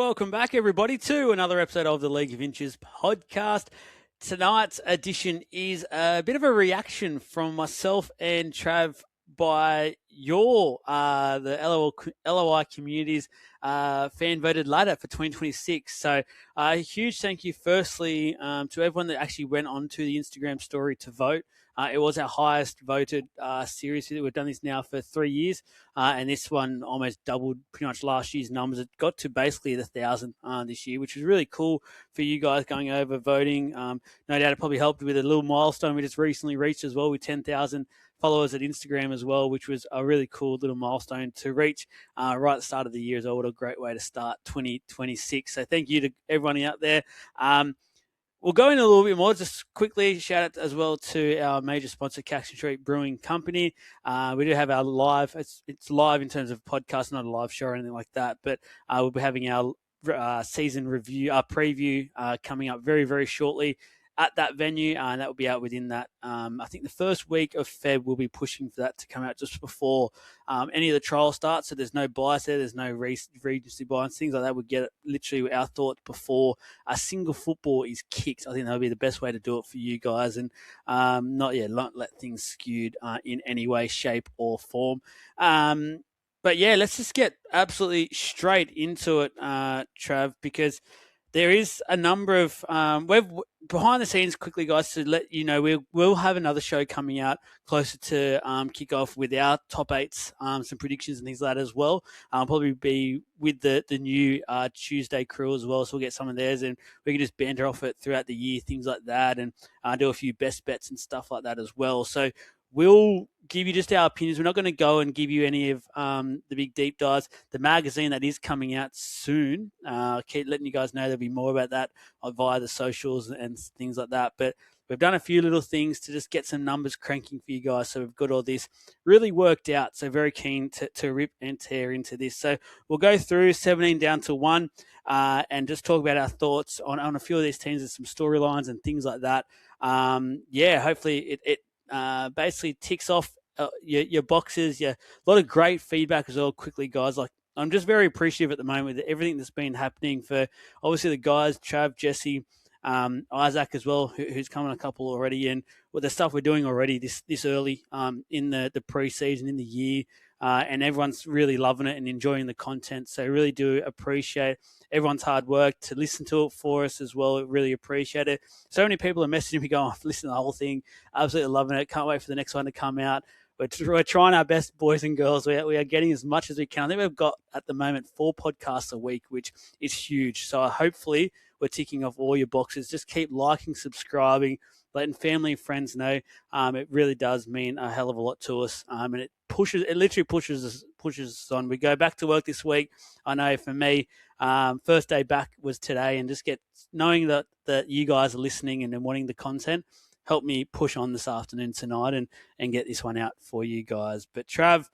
Welcome back, everybody, to another episode of the League of Inches podcast. Tonight's edition is a bit of a reaction from myself and Trav by your, the LOI community's fan-voted ladder for 2026. So a huge thank you, firstly, to everyone that actually went onto the Instagram story to vote. It was our highest voted series. We've done this now for 3 years, and this one almost doubled pretty much last year's numbers. It got to basically 1,000 this year, which was really cool for you guys going over voting. No doubt it probably helped with a little milestone we just recently reached as well, with 10,000 followers at Instagram as well, which was a really cool little milestone to reach right at the start of the year as well. What a great way to start 2026. So thank you to everyone out there. We'll go into a little bit more. Just quickly, shout out as well to our major sponsor, Caxton Brewing Company. We do have our live. It's live in terms of podcast, not a live show or anything like that. But we'll be having our season review, our preview coming up very, very shortly at that venue, and that will be out within that. I think the first week of Feb, we'll be pushing for that to come out just before any of the trials start. So there's no bias there. There's no recency bias, things like that. We'll get literally our thoughts before a single football is kicked. I think that would be the best way to do it for you guys, and not let things skewed in any way, shape, or form. But yeah, let's just get absolutely straight into it, Trav, because there is a number of we've behind the scenes quickly, guys, to let you know we'll have another show coming out closer to kickoff with our top eights, some predictions and things like that as well. Probably be with the new Tuesday crew as well, so we'll get some of theirs and we can just banter off it throughout the year, things like that, and do a few best bets and stuff like that as well. So we'll give you just our opinions. We're not going to go and give you any of the big deep dives. The magazine that is coming out soon, keep letting you guys know there'll be more about that via the socials and things like that. But we've done a few little things to just get some numbers cranking for you guys. So we've got all this really worked out. So very keen to rip and tear into this. So we'll go through 17 down to 1 and just talk about our thoughts on a few of these teams and some storylines and things like that. Hopefully it basically ticks off your boxes. A lot of great feedback as well. Quickly, guys, I'm just very appreciative at the moment with everything that's been happening for obviously the guys, Trav, Jesse, Isaac as well, who's coming a couple already, and with the stuff we're doing already this early in the pre-season in the year, and everyone's really loving it and enjoying the content. So really do appreciate everyone's hard work to listen to it for us as well. Really appreciate it. So many people are messaging me going, listen to the whole thing. Absolutely loving it. Can't wait for the next one to come out. We're trying our best, boys and girls. We are getting as much as we can. I think we've got, at the moment, 4 podcasts a week, which is huge. So hopefully we're ticking off all your boxes. Just keep liking, subscribing, letting family and friends know. It really does mean a hell of a lot to us. And it literally pushes us on. We go back to work this week. I know for me, first day back was today, and just knowing that you guys are listening and wanting the content help me push on this afternoon tonight and get this one out for you guys. But Trav,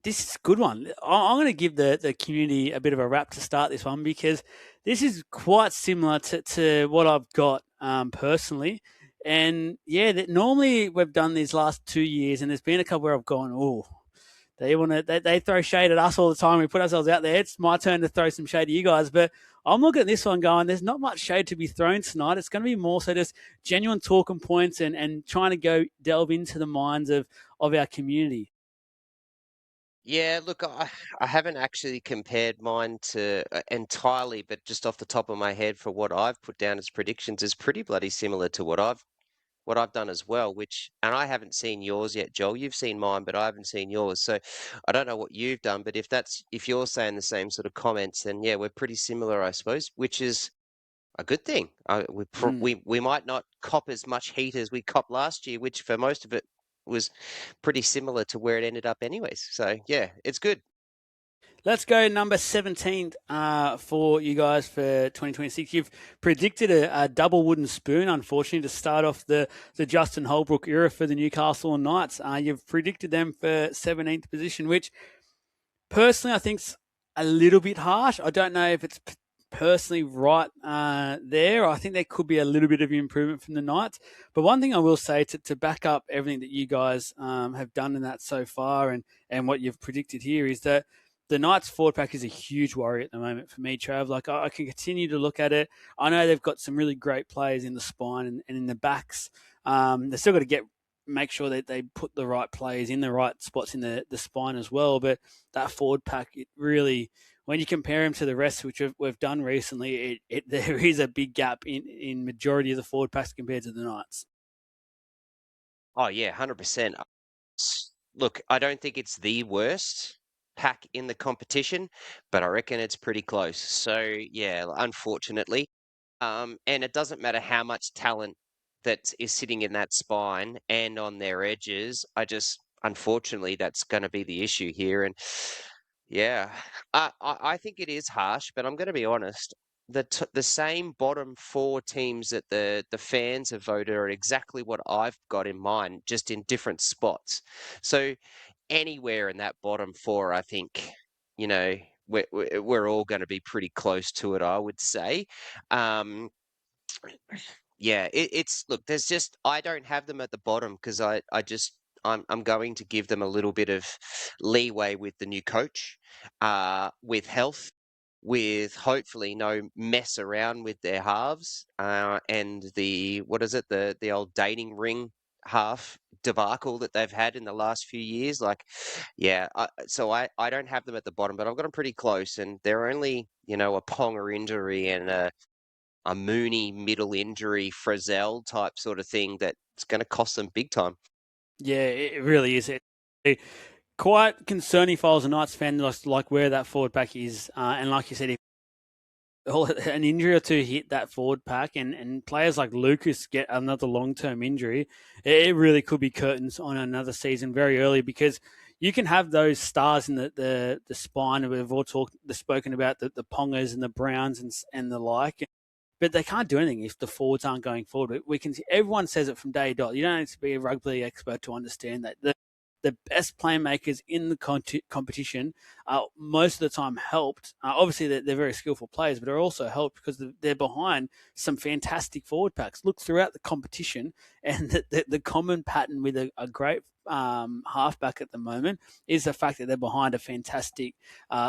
this is a good one. I'm going to give the community a bit of a wrap to start this one, because this is quite similar to what I've got personally. And yeah, normally we've done these last 2 years, and there's been a couple where I've gone, they throw shade at us all the time. We put ourselves out there. It's my turn to throw some shade at you guys. But I'm looking at this one going, there's not much shade to be thrown tonight. It's going to be more so just genuine talking points and trying to go delve into the minds of our community. Yeah, look, I haven't actually compared mine to entirely, but just off the top of my head, for what I've put down as predictions is pretty bloody similar to what I've done as well, and I haven't seen yours yet, Joel. You've seen mine, but I haven't seen yours. So I don't know what you've done, but if you're saying the same sort of comments, then yeah, we're pretty similar, I suppose, which is a good thing. We might not cop as much heat as we copped last year, which for most of it was pretty similar to where it ended up anyways. So yeah, it's good. Let's go number 17 for you guys for 2026. You've predicted a double wooden spoon, unfortunately, to start off the Justin Holbrook era for the Newcastle Knights. You've predicted them for 17th position, which personally I think's a little bit harsh. I don't know if it's personally right there. I think there could be a little bit of improvement from the Knights. But one thing I will say to back up everything that you guys have done in that so far and what you've predicted here is that the Knights forward pack is a huge worry at the moment for me, Trav. Like, I can continue to look at it. I know they've got some really great players in the spine and in the backs. They've still got to make sure that they put the right players in the right spots in the spine as well. But that forward pack, it really, when you compare them to the rest, which we've done recently, there is a big gap in majority of the forward packs compared to the Knights. Oh yeah, 100%. Look, I don't think it's the worst pack in the competition, but I reckon it's pretty close. So yeah, unfortunately, and it doesn't matter how much talent that is sitting in that spine and on their edges. Unfortunately, that's going to be the issue here. And yeah, I think it is harsh, but I'm going to be honest. The same bottom four teams that the fans have voted are exactly what I've got in mind, just in different spots. So anywhere in that bottom four, I think, you know, we're all going to be pretty close to it, I would say. Um, yeah, it's look, there's just I don't have them at the bottom because I'm going to give them a little bit of leeway with the new coach, with health, with hopefully no mess around with their halves, and the what is it, the old dating ring half debacle that they've had in the last few years. Like, yeah, so I don't have them at the bottom, but I've got them pretty close, and they're only, a Ponga injury and a Mooney middle injury, Frizzell type sort of thing that's going to cost them big time. Yeah, it really is. Quite concerning if I was a Knights fan, like where that forward pack is. And like you said, if an injury or two hit that forward pack and players like Lucas get another long-term injury, it really could be curtains on another season very early, because you can have those stars in the spine. We've all spoken about the Pongas and the Browns and the like, but they can't do anything if the forwards aren't going forward. We can see, everyone says it from day dot. You don't need to be a rugby league expert to understand that the best playmakers in the competition are most of the time helped. Obviously, they're very skillful players, but are also helped because they're behind some fantastic forward packs. Look throughout the competition, and the common pattern with a great halfback at the moment is the fact that they're behind a fantastic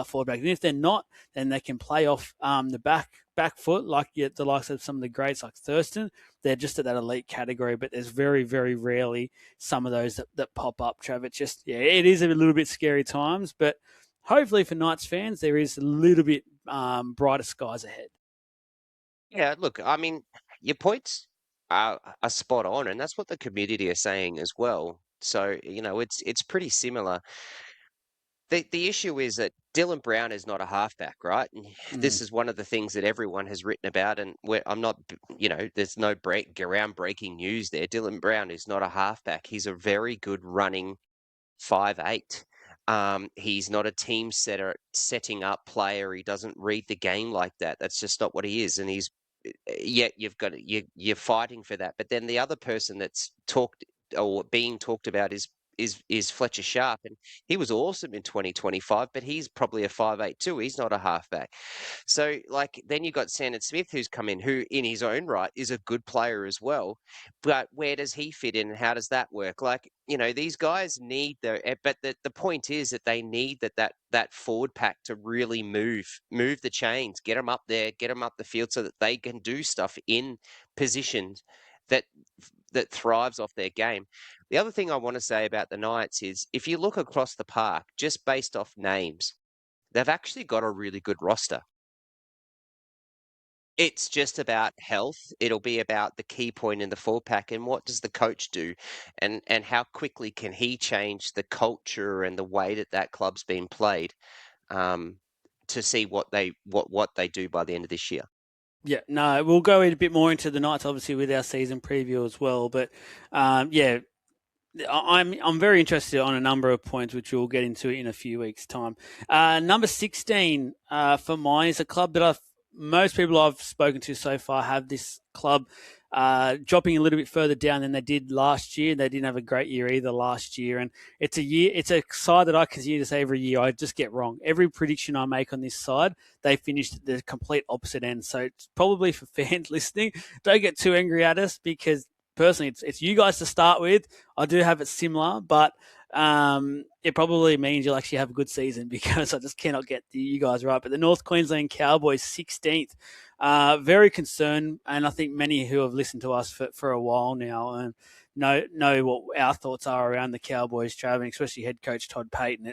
forward back. And if they're not, then they can play off the back foot, like the likes of some of the greats like Thurston. They're just at that elite category, but there's very, very rarely some of those that pop up, Trav. It's just, yeah, it is a little bit scary times, but hopefully for Knights fans, there is a little bit brighter skies ahead. Yeah, look, I mean, your points are spot on, and that's what the community are saying as well. So, it's pretty similar. The issue is that Dylan Brown is not a halfback, right? And Mm. this is one of the things that everyone has written about, and I'm not, there's no groundbreaking news there. Dylan Brown is not a halfback. He's a very good running 5'8". He's not a team setting up player. He doesn't read the game like that. That's just not what he is. And yet you're fighting for that. But then the other person that's talked or being talked about is Fletcher Sharp, and he was awesome in 2025, but he's probably a 5'8" too. He's not a halfback. So, like, then you've got Sandon Smith, who's come in, who in his own right is a good player as well. But where does he fit in, and how does that work? Like, these guys need but the point is that they need that forward pack to really move the chains, get them up there, get them up the field so that they can do stuff in positions that thrives off their game. The other thing I want to say about the Knights is if you look across the park, just based off names, they've actually got a really good roster. It's just about health. It'll be about the key point in the full pack and what does the coach do, and how quickly can he change the culture and the way that club's been played, to see what they do by the end of this year. Yeah, no, we'll go a bit more into the Knights, obviously, with our season preview as well. But yeah, I'm very interested on a number of points, which we'll get into in a few weeks' time. Number 16 for mine is a club that most people I've spoken to so far have this club dropping a little bit further down than they did last year. They didn't have a great year either last year, and it's a side that I continue to say every year I just get wrong. Every prediction I make on this side, they finished at the complete opposite end. So it's probably for fans listening, don't get too angry at us, because personally, it's you guys to start with. I do have it similar, but it probably means you'll actually have a good season because I just cannot get you guys right. But the North Queensland Cowboys, 16th, very concerned, and I think many who have listened to us for a while now know what our thoughts are around the Cowboys, traveling, especially head coach Todd Payton.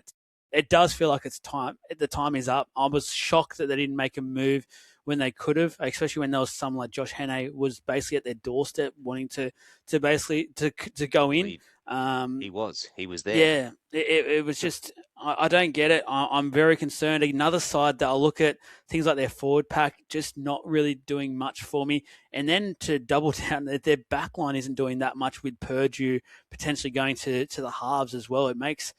It does feel like it's time. The time is up. I was shocked that they didn't make a move when they could have, especially when there was some like Josh Hannay was basically at their doorstep wanting to basically to go Well, in. Um, he was there. yeah, it was just I don't get it. I'm very concerned. Another side that I look at things like their forward pack just not really doing much for me, and then to double down that their back line isn't doing that much with Purdue potentially going to the halves as well. It makes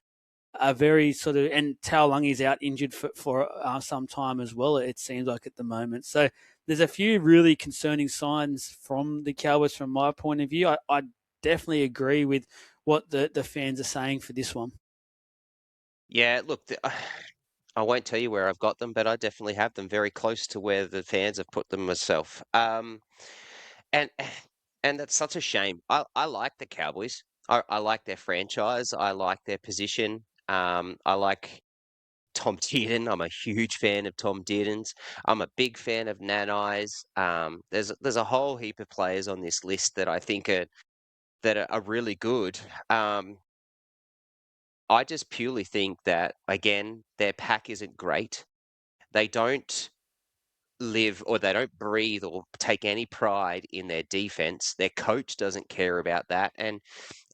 a very sort of and Taolangi's out injured for some time as well. It seems like at the moment. So there's a few really concerning signs from the Cowboys from my point of view. I definitely agree with what the fans are saying for this one. Yeah, look, I won't tell you where I've got them, but I definitely have them very close to where the fans have put them myself. And and that's such a shame. I like the Cowboys. I like their franchise. I like their position. I like Tom Dearden. I'm a huge fan of Tom Dearden's. I'm a big fan of Nanai's. There's a whole heap of players on this list that I think are really good. I just purely think that again, their pack isn't great. They don't live or they don't breathe or take any pride in their defense. Their coach doesn't care about that. And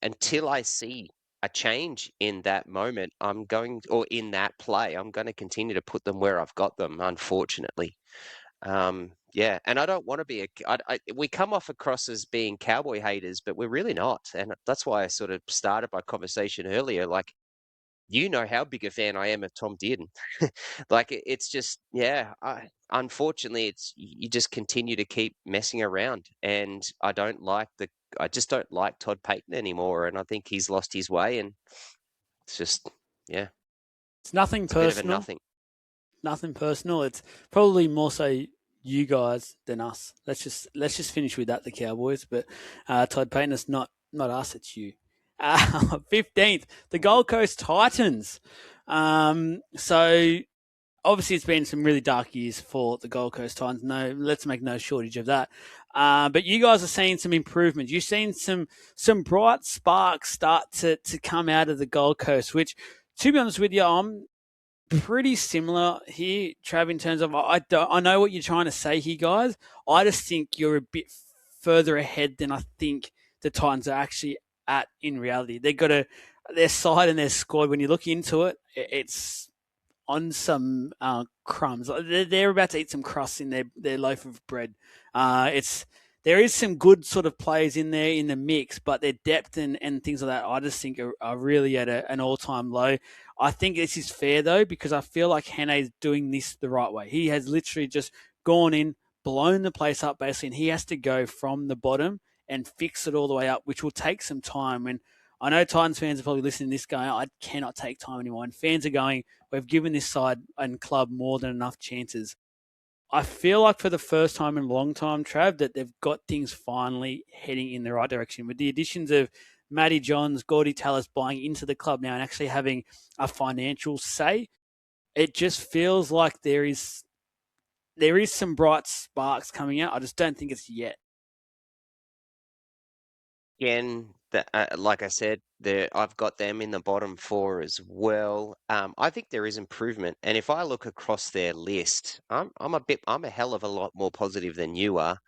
until I see a change in that moment, or in that play, I'm going to continue to put them where I've got them, unfortunately. Yeah, and I don't want to be we come off across as being cowboy haters, but we're really not. And that's why I sort of started my conversation earlier. Like, you know how big a fan I am of Tom Dearden. Like it's just, yeah, unfortunately it's you just continue to keep messing around, and I just don't like Todd Payton anymore, and I think he's lost his way, and it's just, yeah, It's nothing it's a bit of a personal. nothing. Nothing personal. It's probably more so you guys than us. Let's just finish with that. The Cowboys, but Todd Payton, it's not us. It's you. 15th, the Gold Coast Titans. So obviously it's been some really dark years for the Gold Coast Titans. No, let's make no shortage of that. But you guys are seeing some improvement. You've seen some bright sparks start to come out of the Gold Coast, which, to be honest with you, I'm pretty similar here, Trav, in terms of I know what you're trying to say here, guys. I just think you're a bit further ahead than I think the Titans are actually at in reality. They've got their side and their squad, when you look into it, it's on some crumbs. They're about to eat some crusts in their loaf of bread. It's there is some good sort of players in there in the mix, but their depth and things like that, I just think are really at an all-time low. I think this is fair though, because I feel like Hannah is doing this the right way. He has literally just gone in, blown the place up basically, and he has to go from the bottom and fix it all the way up, which will take some time. And I know Titans fans are probably listening to this going, I cannot take time anymore. And fans are going, we've given this side and club more than enough chances. I feel like for the first time in a long time, Trav, that they've got things finally heading in the right direction with the additions of Matty Johns, Gordy Tallis buying into the club now and actually having a financial say. It just feels like there is some bright sparks coming out. I just don't think it's yet. Again, like I said, I've got them in the bottom four as well. I think there is improvement, and if I look across their list, I'm a hell of a lot more positive than you are.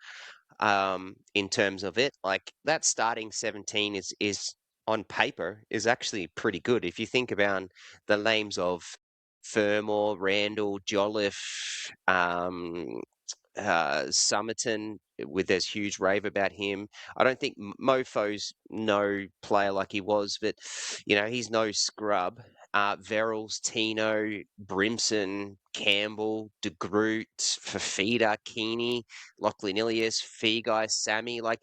In terms of it, like that starting 17 is on paper is actually pretty good. If you think about the names of Fermor, Randall, Jolliffe, Summerton, with this huge rave about him. I don't think Mofo's no player like he was, but he's no scrub. Verrills, Tino, Brimson, Campbell, De Groot, Fafita, Keeney, Lachlan Ilias, Figai, Sammy. Like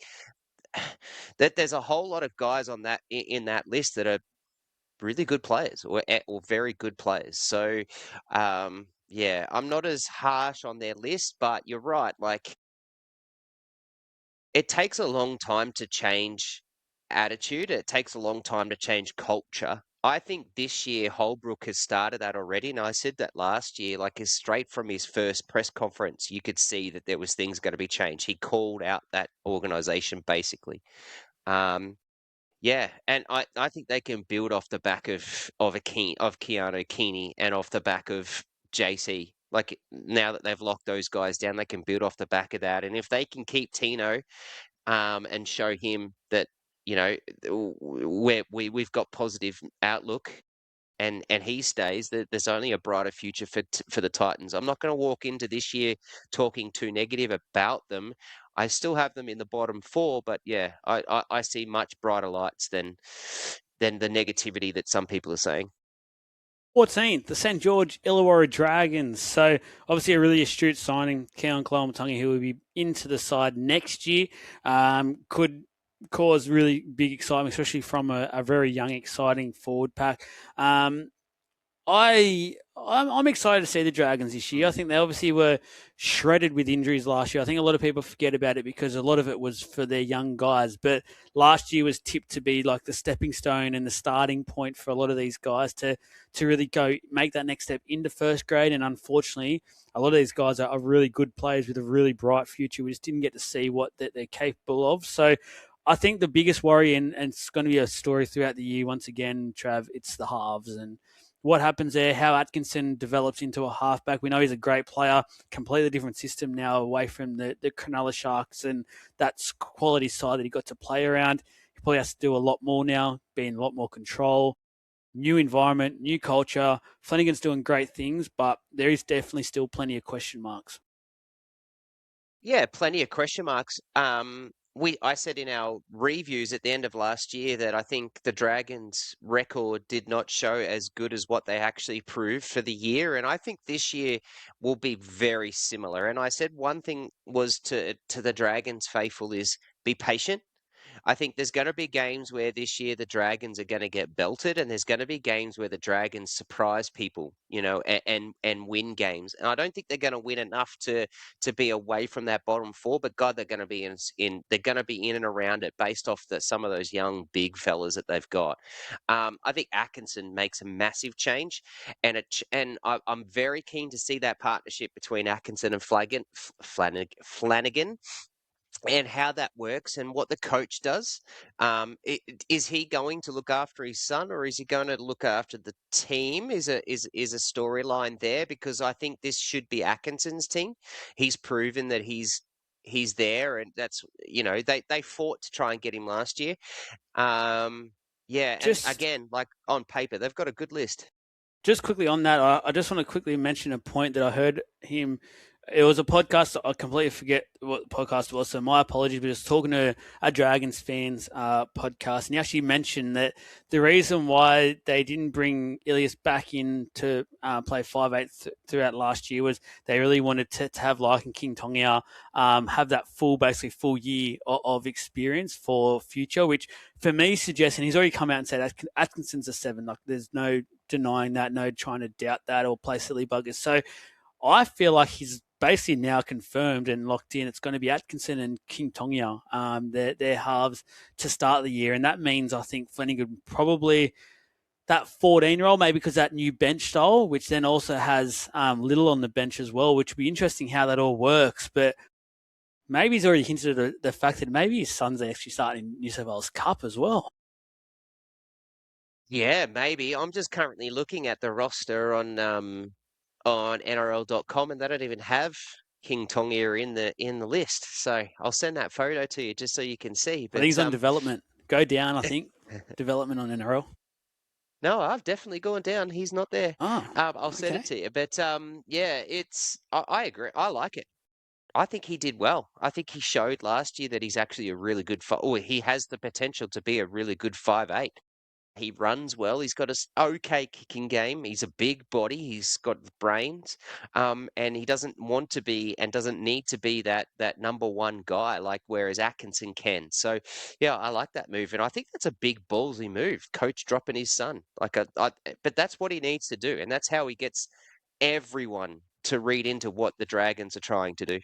that, there's a whole lot of guys on that in that list that are really good players or very good players. So, yeah, I'm not as harsh on their list, but you're right. Like it takes a long time to change attitude. It takes a long time to change culture. I think this year Holbrook has started that already, and I said that last year, like is straight from his first press conference, you could see that there was things going to be changed. He called out that organisation basically. Um, yeah, and I think they can build off the back of Keanu Keeney and off the back of JC. Like now that they've locked those guys down, they can build off the back of that. And if they can keep Tino, and show him that you know we've got positive outlook, and he stays, there's only a brighter future for the Titans. I'm not going to walk into this year talking too negative about them. I still have them in the bottom four, but yeah, I see much brighter lights than the negativity that some people are saying. 14th, the St. George Illawarra Dragons. So obviously a really astute signing, Keon Kalamatangi, who will be into the side next year, could cause really big excitement, especially from a very young, exciting forward pack. I'm excited to see the Dragons this year. I think they obviously were shredded with injuries last year. I think a lot of people forget about it because a lot of it was for their young guys. But last year was tipped to be like the stepping stone and the starting point for a lot of these guys to really go make that next step into first grade. And unfortunately, a lot of these guys are really good players with a really bright future. We just didn't get to see what they're capable of. So I think the biggest worry, and it's going to be a story throughout the year once again, Trav, it's the halves and what happens there, how Atkinson develops into a halfback. We know he's a great player, completely different system now away from the Cronulla Sharks and that quality side that he got to play around. He probably has to do a lot more now, be in a lot more control, new environment, new culture. Flanagan's doing great things, but there is definitely still plenty of question marks. Yeah, plenty of question marks. I said in our reviews at the end of last year that I think the Dragons' record did not show as good as what they actually proved for the year, and I think this year will be very similar. And I said one thing was to the Dragons faithful is be patient. I think there's going to be games where this year the Dragons are going to get belted, and there's going to be games where the Dragons surprise people, and win games. And I don't think they're going to win enough to be away from that bottom four. But God, they're going to be they're going to be in and around it based off some of those young big fellas that they've got. I think Atkinson makes a massive change, I'm very keen to see that partnership between Atkinson and Flanagan and how that works and what the coach does. Is he going to look after his son, or is he going to look after the team? Is a storyline there, because I think this should be Atkinson's team. He's proven that he's there, and that's they fought to try and get him last year. Yeah, and Just again, like on paper, they've got a good list. Just quickly on that, I just want to quickly mention a point that I heard him. It was a podcast. I completely forget what the podcast was, so my apologies. But just talking to a Dragons fans podcast, and he actually mentioned that the reason why they didn't bring Ilias back in to play 5'8" throughout last year was they really wanted to have like in King Tongia have that basically full year of experience for future, which for me suggests, and he's already come out and said Atkinson's a 7. Like there's no denying that, no trying to doubt that or play silly buggers. So I feel like he's basically now confirmed and locked in. It's going to be Atkinson and King Tongia, their halves to start the year. And that means I think Flanagan probably that 14-year-old, maybe because that new bench style, which then also has Little on the bench as well, which would be interesting how that all works. But maybe he's already hinted at the fact that maybe his son's actually starting in New South Wales Cup as well. Yeah, maybe. I'm just currently looking at the roster on NRL.com, and they don't even have King Tongia in the list. So I'll send that photo to you just so you can see. I think But he's on development. Go down, I think. Development on NRL. no, I've definitely gone down. He's not there. Oh, I'll send it okay. to you. But yeah, I agree. I like it. I think he did well. I think he showed last year that he's actually a really good. He has the potential to be a really good 5'8". He runs well. He's got a okay kicking game. He's a big body. He's got brains, and he doesn't want to be and doesn't need to be that number one guy like whereas Atkinson can. So, yeah, I like that move, and I think that's a big ballsy move. Coach dropping his son, but that's what he needs to do, and that's how he gets everyone to read into what the Dragons are trying to do.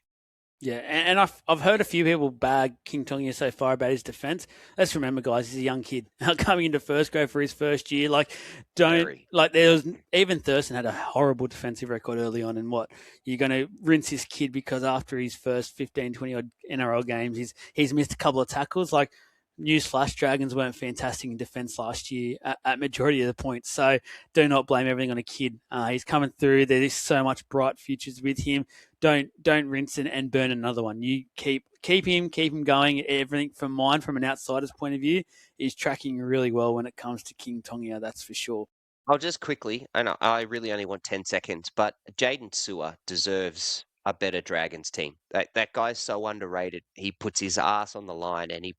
Yeah, and I've heard a few people bag King Tonga so far about his defence. Let's remember, guys, he's a young kid coming into first grade for his first year. Very. There was even Thurston had a horrible defensive record early on, and what you're going to rinse this kid because after his first 15, 20 odd NRL games, he's missed a couple of tackles. Like newsflash, Dragons weren't fantastic in defence last year at majority of the points. So do not blame everything on a kid. He's coming through. There is so much bright futures with him. Don't rinse and burn another one. You keep him going. Everything from an outsider's point of view, is tracking really well when it comes to King Tonga. That's for sure. I'll just quickly, and I really only want 10 seconds, but Jaden Sewer deserves a better Dragons team. That guy's so underrated. He puts his ass on the line and he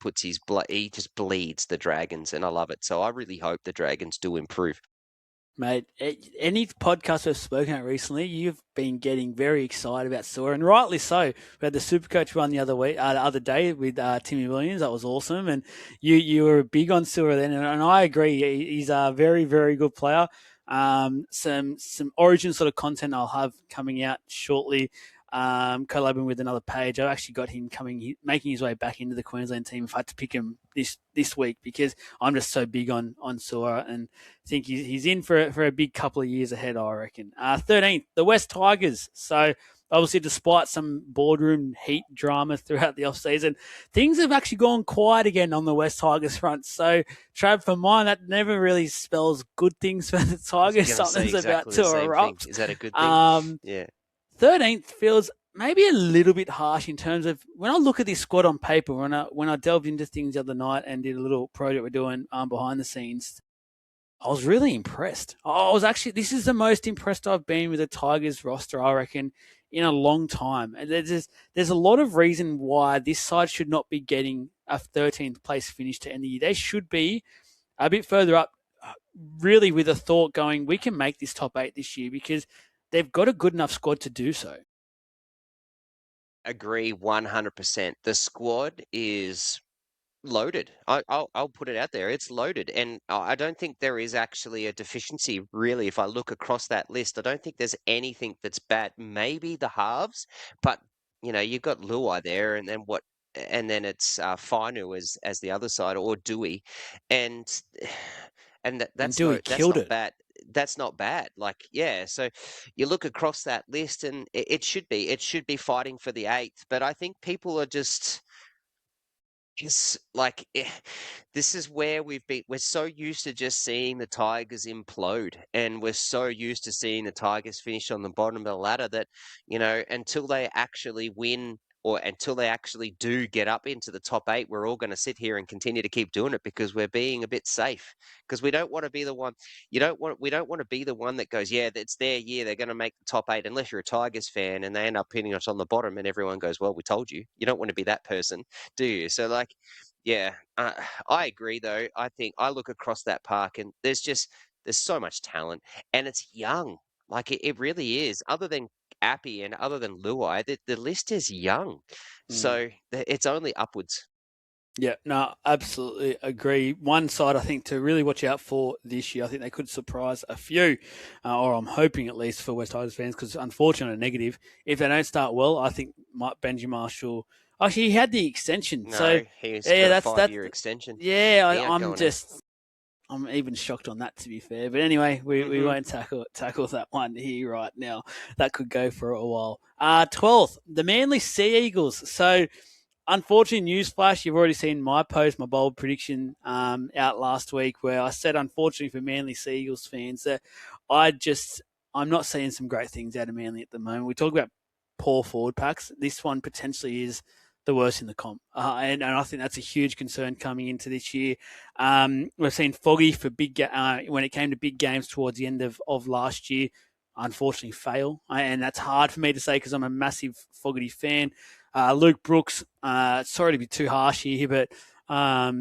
just bleeds the Dragons, and I love it. So I really hope the Dragons do improve. Mate, any podcast we've spoken at recently, you've been getting very excited about Sewer, and rightly so. We had the Supercoach run the other day with Timmy Williams. That was awesome, and you were big on Sewer then, and I agree. He's a very, very good player. Some Origin sort of content I'll have coming out shortly. Collabing with another page. I've actually got him making his way back into the Queensland team if I had to pick him this week because I'm just so big on Sewer and think he's in for a big couple of years ahead, I reckon. 13th, the West Tigers. So obviously, despite some boardroom heat drama throughout the off-season, things have actually gone quiet again on the West Tigers front. So, Trav, for mine, that never really spells good things for the Tigers. Something's about to erupt. Is that a good thing? Yeah. 13th feels maybe a little bit harsh in terms of when I look at this squad on paper, when I delved into things the other night and did a little project we're doing behind the scenes, I was really impressed. This is the most impressed I've been with the Tigers roster, I reckon, in a long time. And there's a lot of reason why this side should not be getting a 13th place finish to end the year. They should be a bit further up, really with a thought going, we can make this top 8 this year because they've got a good enough squad to do so. Agree 100%. The squad is loaded. I'll put it out there. It's loaded, and I don't think there is actually a deficiency really. If I look across that list, I don't think there's anything that's bad. Maybe the halves, but you've got Luai there, and then it's Fainu as the other side, or Dewey, and And Dewey killed it. Bad. That's not bad. Like, yeah. So you look across that list, and it should be fighting for the 8th. But I think people are just like this is where we're so used to just seeing the Tigers implode, and we're so used to seeing the Tigers finish on the bottom of the ladder that until they actually win or until they actually do get up into the top 8, we're all going to sit here and continue to keep doing it because we're being a bit safe, because we don't want to be the one. We don't want to be the one that goes, yeah, it's their year, they're going to make the top 8, unless you're a Tigers fan and they end up hitting us on the bottom and everyone goes, well, we told you. You don't want to be that person, do you? So yeah, I agree though. I think I look across that park and there's so much talent, and it's young. Like it really is. Other than Appy and other than Luai, the list is young. So it's only upwards. Yeah, no, absolutely agree. One side I think to really watch out for this year, I think they could surprise a few, or I'm hoping at least for West Tigers fans, because unfortunately, negative. If they don't start well, I think Benji Marshall. Actually, he had the extension, No, so he's got a 5-year extension. Yeah, I'm even shocked on that, to be fair. But anyway, we won't tackle that one here right now. That could go for a while. 12th, the Manly Sea Eagles. So, unfortunately, newsflash, you've already seen my post, my bold prediction out last week, where I said, unfortunately for Manly Sea Eagles fans, that I'm not seeing some great things out of Manly at the moment. We talk about poor forward packs. This one potentially is the worst in the comp. And I think that's a huge concern coming into this year. We've seen Foggy for when it came to big games towards the end of last year, unfortunately fail. And that's hard for me to say because I'm a massive Fogarty fan. Luke Brooks, sorry to be too harsh here, but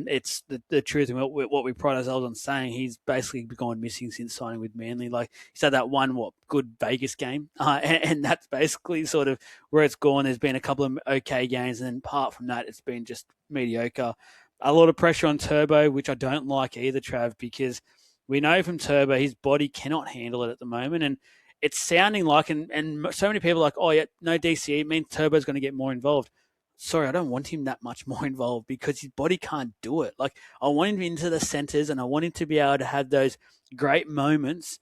it's the truth and what we pride ourselves on saying. He's basically gone missing since signing with Manly. Like he's had that one good Vegas game, and that's basically sort of where it's gone. There's been a couple of okay games, and then apart from that, it's been just mediocre. A lot of pressure on Turbo, which I don't like either, Trav, because we know from Turbo his body cannot handle it at the moment, and it's sounding like, and so many people are like, oh yeah, no DCE means Turbo's going to get more involved. Sorry, I don't want him that much more involved because his body can't do it. Like, I want him into the centres and I want him to be able to have those great moments,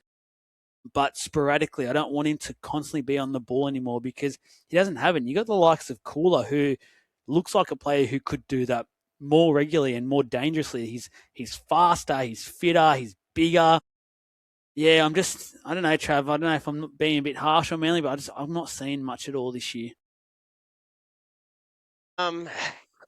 but sporadically. I don't want him to constantly be on the ball anymore because he doesn't have it. You got the likes of Cooler, who looks like a player who could do that more regularly and more dangerously. He's faster, he's fitter, he's bigger. Yeah, I don't know, Trav. I don't know if I'm being a bit harsh on Manly, but I'm not seeing much at all this year. Um,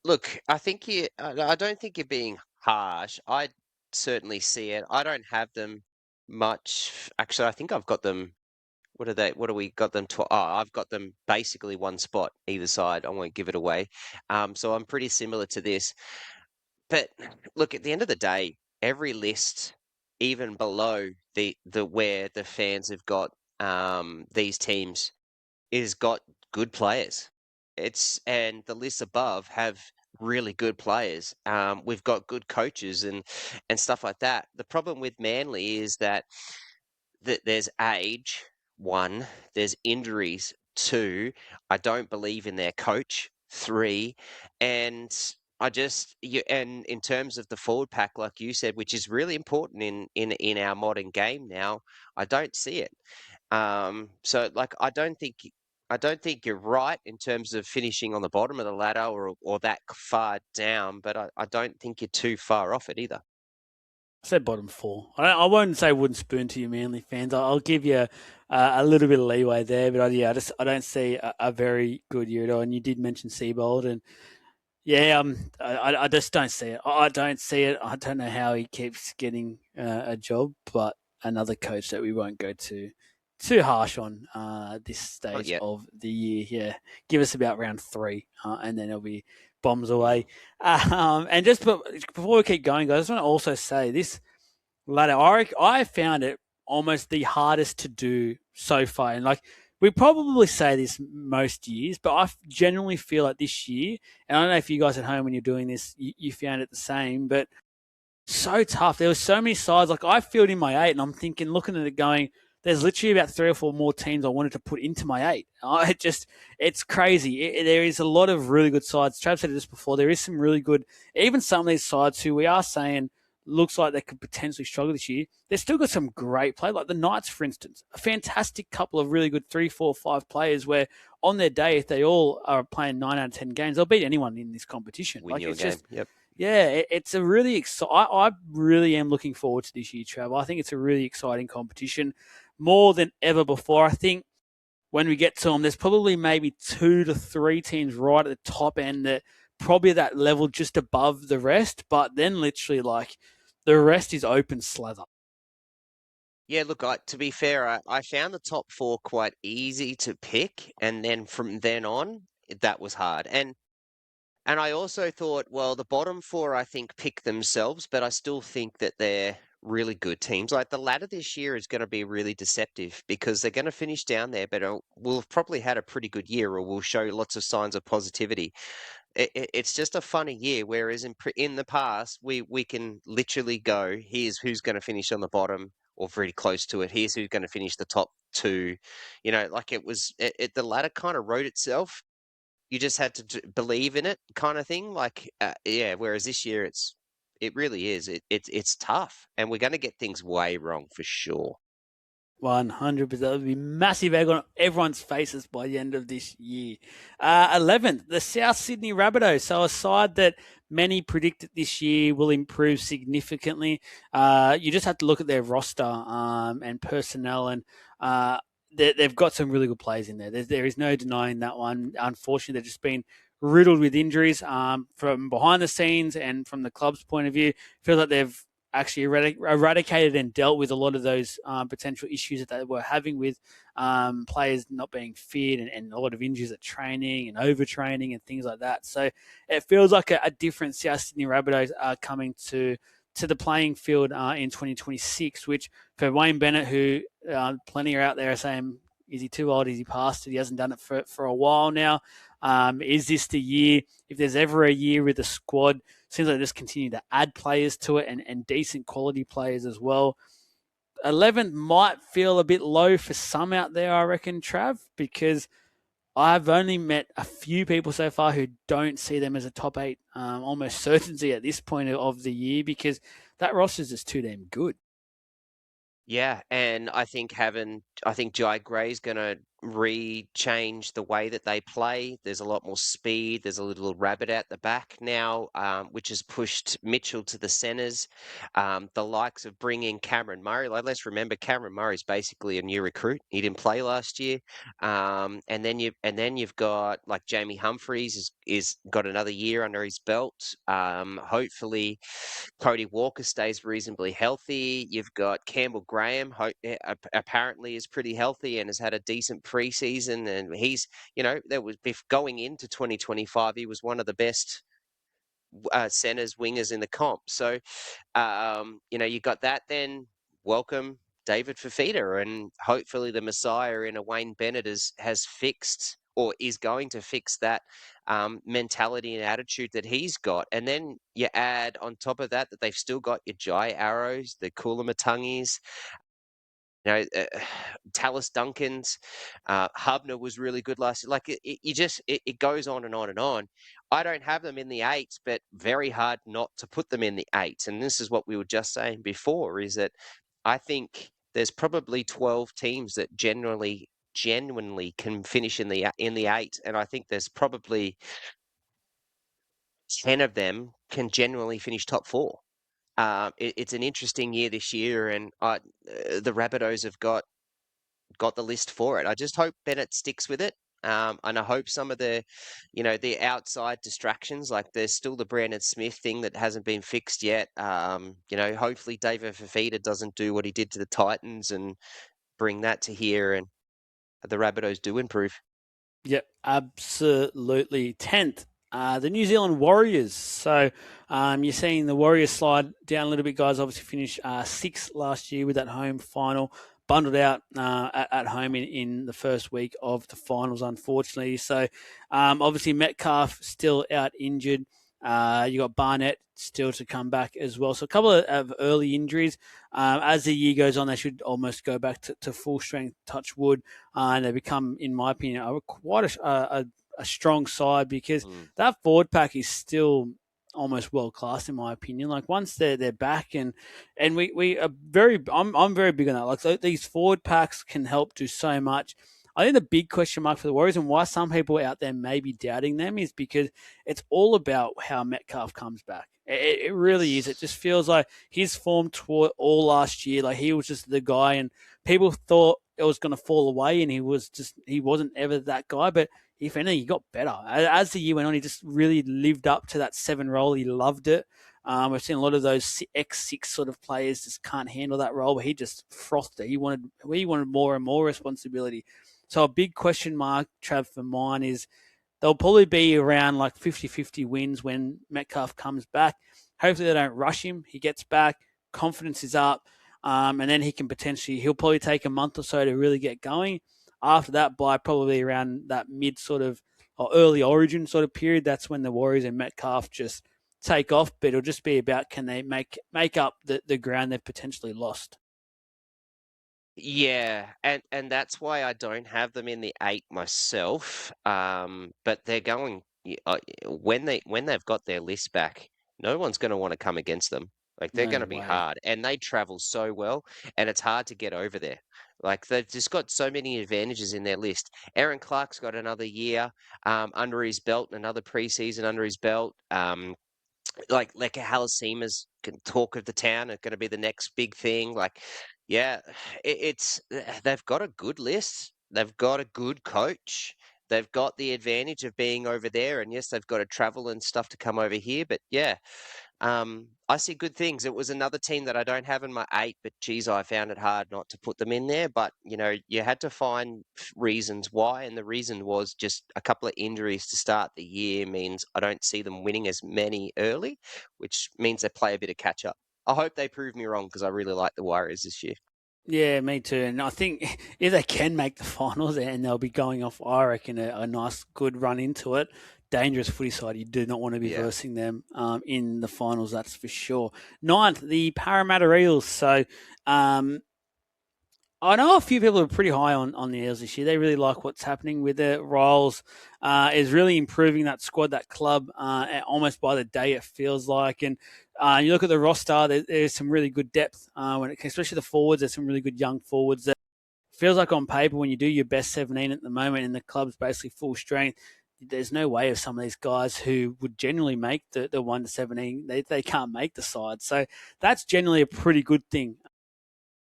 Look, I don't think you're being harsh. I certainly see it. I don't have them much. Actually, I think I've got them. What are they? What do we got them to? Oh, I've got them basically one spot either side. I won't give it away. So I'm pretty similar to this. But look, at the end of the day, every list, even below the where the fans have got these teams, is got good players. And the lists above have really good players. We've got good coaches and stuff like that. The problem with Manly is that there's age, one, there's injuries, two, I don't believe in their coach, three, and and in terms of the forward pack, like you said, which is really important in our modern game now, I don't see it. So like I don't think you're right in terms of finishing on the bottom of the ladder or that far down, but I don't think you're too far off it either. I said bottom four. I won't say wooden spoon to you, Manly fans. I'll give you a little bit of leeway there, but I don't see a very good year at all. And you did mention Seabold, and yeah, I just don't see it. I don't see it. I don't know how he keeps getting a job, but another coach that we won't go too harsh on this Not stage yet. of the year. Yeah, give us about round three, and then it'll be bombs away. And just before we keep going, guys, I just want to also say this ladder. I found it almost the hardest to do so far, and like we probably say this most years, but I generally feel like this year, and I don't know if you guys at home when you're doing this, you found it the same, but so tough. There were so many sides. Like I filled in my eight, and I'm thinking, looking at it, going, "There's literally about three or four more teams I wanted to put into my eight." It's crazy. There is a lot of really good sides. Trav said this before. There is some really good, even some of these sides who we are saying looks like they could potentially struggle this year. They've still got some great play, like the Knights, for instance. A fantastic couple of really good 3, 4, 5 players where on their day, if they all are playing 9 out of 10 games, they'll beat anyone in this competition. Win Like your it's game. just Yep. yeah, it's a really exciting. I really am looking forward to this year, Trav. I think it's a really exciting competition, more than ever before. I think when we get to them, there's probably maybe 2 to 3 teams right at the top end that probably that level just above the rest. But then literally, like the rest is open slather. Yeah, look, to be fair, I found the top four quite easy to pick, and then from then on, that was hard. And I also thought, well, the bottom four, I think, pick themselves, but I still think that they're really good teams. Like the ladder this year is going to be really deceptive because they're going to finish down there, but we'll have probably had a pretty good year or we'll show lots of signs of positivity. It's just a funny year, whereas in the past, we can literally go, here's who's going to finish on the bottom or very close to it. Here's who's going to finish the top two. Like the ladder kind of wrote itself. You just had to believe in it, kind of thing. Like, yeah. Whereas this year, it really is. It's tough, and we're going to get things way wrong for sure. 100%. That would be massive egg on everyone's faces by the end of this year. 11th, the South Sydney Rabbitohs. So a side that many predicted this year will improve significantly. You just have to look at their roster and personnel, and they've got some really good players in there. There is no denying that one. Unfortunately, they've just been riddled with injuries from behind the scenes and from the club's point of view. Feels like they've actually eradicated and dealt with a lot of those potential issues that they were having with players not being fit and a lot of injuries at training and overtraining and things like that. So it feels like a different South Sydney Rabbitohs are coming to the playing field in 2026, which for Wayne Bennett, who plenty are out there saying, is he too old? Is he past it? He hasn't done it for a while now. Is this the year? If there's ever a year with the squad, seems like they just continue to add players to it and decent quality players as well. 11th might feel a bit low for some out there, I reckon, Trav, because I've only met a few people so far who don't see them as a top 8 almost certainty at this point of the year, because that roster is just too damn good. Yeah, and I think Jai Gray's going to re-change the way that they play. There's a lot more speed. There's a little rabbit out the back now, which has pushed Mitchell to the centres. The likes of bringing Cameron Murray. Like, let's remember, Cameron Murray's basically a new recruit. He didn't play last year. And then you've got like Jamie Humphreys is got another year under his belt. Hopefully Cody Walker stays reasonably healthy. You've got Campbell Graham, apparently is pretty healthy and has had a decent preseason. And he's, going into 2025, he was one of the best centers, wingers in the comp. So, you got that. Then welcome David Fafita, and hopefully the Messiah in a Wayne Bennett has fixed or is going to fix that mentality and attitude that he's got. And then you add on top of that they've still got your Jai Arrows, the Kulamatungis, Tallis Duncans, Hubner was really good last year. Like it goes on and on and on. I don't have them in the 8s, but very hard not to put them in the 8s. And this is what we were just saying before, is that I think there's probably 12 teams that genuinely can finish in the 8, and I think there's probably 10 of them can genuinely finish top 4. It's an interesting year this year, and the Rabbitohs have got the list for it. I just hope Bennett sticks with it. And I hope some of the outside distractions, like there's still the Brandon Smith thing that hasn't been fixed yet. Hopefully David Fafita doesn't do what he did to the Titans and bring that to here, and the Rabbitohs do improve. Yep, absolutely. 10th, the New Zealand Warriors. So you're seeing the Warriors slide down a little bit, guys. Obviously finished 6th last year with that home final. Bundled out at home in the first week of the finals, unfortunately. So obviously Metcalf still out injured. You got Barnett still to come back as well. So a couple of early injuries. As the year goes on, they should almost go back to full strength, touch wood, and they become, in my opinion, quite a strong side, because that forward pack is still almost world class in my opinion. Like once they're back, and we are I'm very big on that. Like so these forward packs can help do so much. I think the big question mark for the Warriors, and why some people out there may be doubting them, is because it's all about how Metcalf comes back. It really is. It just feels like his form toward all last year, like he was just the guy, and people thought it was going to fall away, and he wasn't ever that guy. But if anything, he got better as the year went on. He just really lived up to that 7 role. He loved it. We've seen a lot of those X6 sort of players just can't handle that role, but he just frothed it. He wanted more and more responsibility. So a big question mark, Trav, for mine is they'll probably be around like 50-50 wins when Metcalf comes back. Hopefully they don't rush him. He gets back, confidence is up, and then he'll probably take a month or so to really get going. After that, by probably around that mid sort of or early origin sort of period, that's when the Warriors and Metcalf just take off. But it'll just be about, can they make up the ground they've potentially lost. Yeah, and that's why I don't have them in the 8 myself. But they're going when they've got their list back, no one's going to want to come against them. Like they're going No to be way. hard, and they travel so well, and it's hard to get over there. Like they've just got so many advantages in their list. Aaron Clark's got another year under his belt, another preseason under his belt. Like Leka Halasima's talk of the town are going to be the next big thing. Like, yeah, it's they've got a good list. They've got a good coach. They've got the advantage of being over there, and yes, they've got to travel and stuff to come over here. But yeah, I see good things. It was another team that I don't have in my 8, but geez, I found it hard not to put them in there. But you had to find reasons why, and the reason was just a couple of injuries to start the year means I don't see them winning as many early, which means they play a bit of catch up. I hope they prove me wrong, because I really like the Warriors this year. Yeah, me too. And I think if they can make the finals, and they'll be going off, I reckon, a nice, good run into it. Dangerous footy side. You do not want to be versing them in the finals, that's for sure. 9th, the Parramatta Eels. So I know a few people are pretty high on the Eels this year. They really like what's happening with it. Riles is really improving that squad, that club, almost by the day, it feels like. And you look at the roster, there's some really good depth, especially the forwards. There's some really good young forwards. That feels like on paper, when you do your best 17 at the moment and the club's basically full strength, there's no way of some of these guys who would generally make the 1 to 17, they can't make the side. So that's generally a pretty good thing.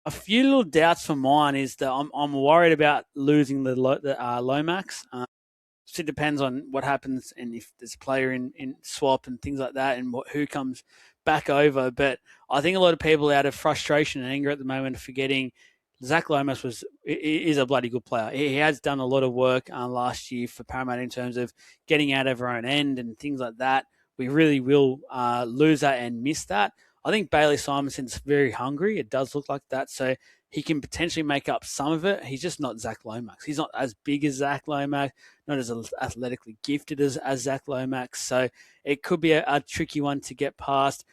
A few little doubts for mine is that I'm worried about losing the Lomax. So it depends on what happens and if there's a player in swap and things like that and who comes back over. But I think a lot of people out of frustration and anger at the moment are forgetting Zach Lomas is a bloody good player. He has done a lot of work last year for Parramatta in terms of getting out of our own end and things like that. We really will lose that and miss that. I think Bailey Simonson's very hungry. It does look like that. So he can potentially make up some of it. He's just not Zach Lomax. He's not as big as Zach Lomax, not as athletically gifted as Zach Lomax. So it could be a tricky one to get past.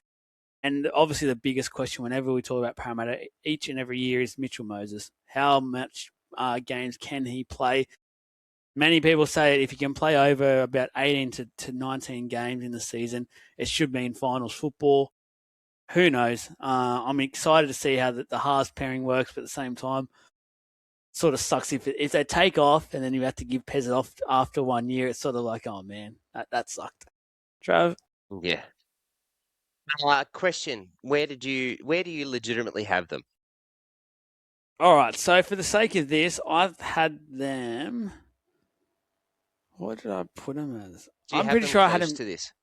And obviously the biggest question whenever we talk about Parramatta each and every year is Mitchell Moses. How much games can he play? Many people say if he can play over about 18 to 19 games in the season, it should mean finals football. Who knows? I'm excited to see how the halves pairing works, but at the same time, it sort of sucks if they take off and then you have to give Pez off after 1 year. It's sort of like, oh man, that sucked. Trav? Yeah. Question: where do you legitimately have them? All right. So for the sake of this, I've had them. What did I put them as? Do you I'm have pretty them sure I had close them. to this?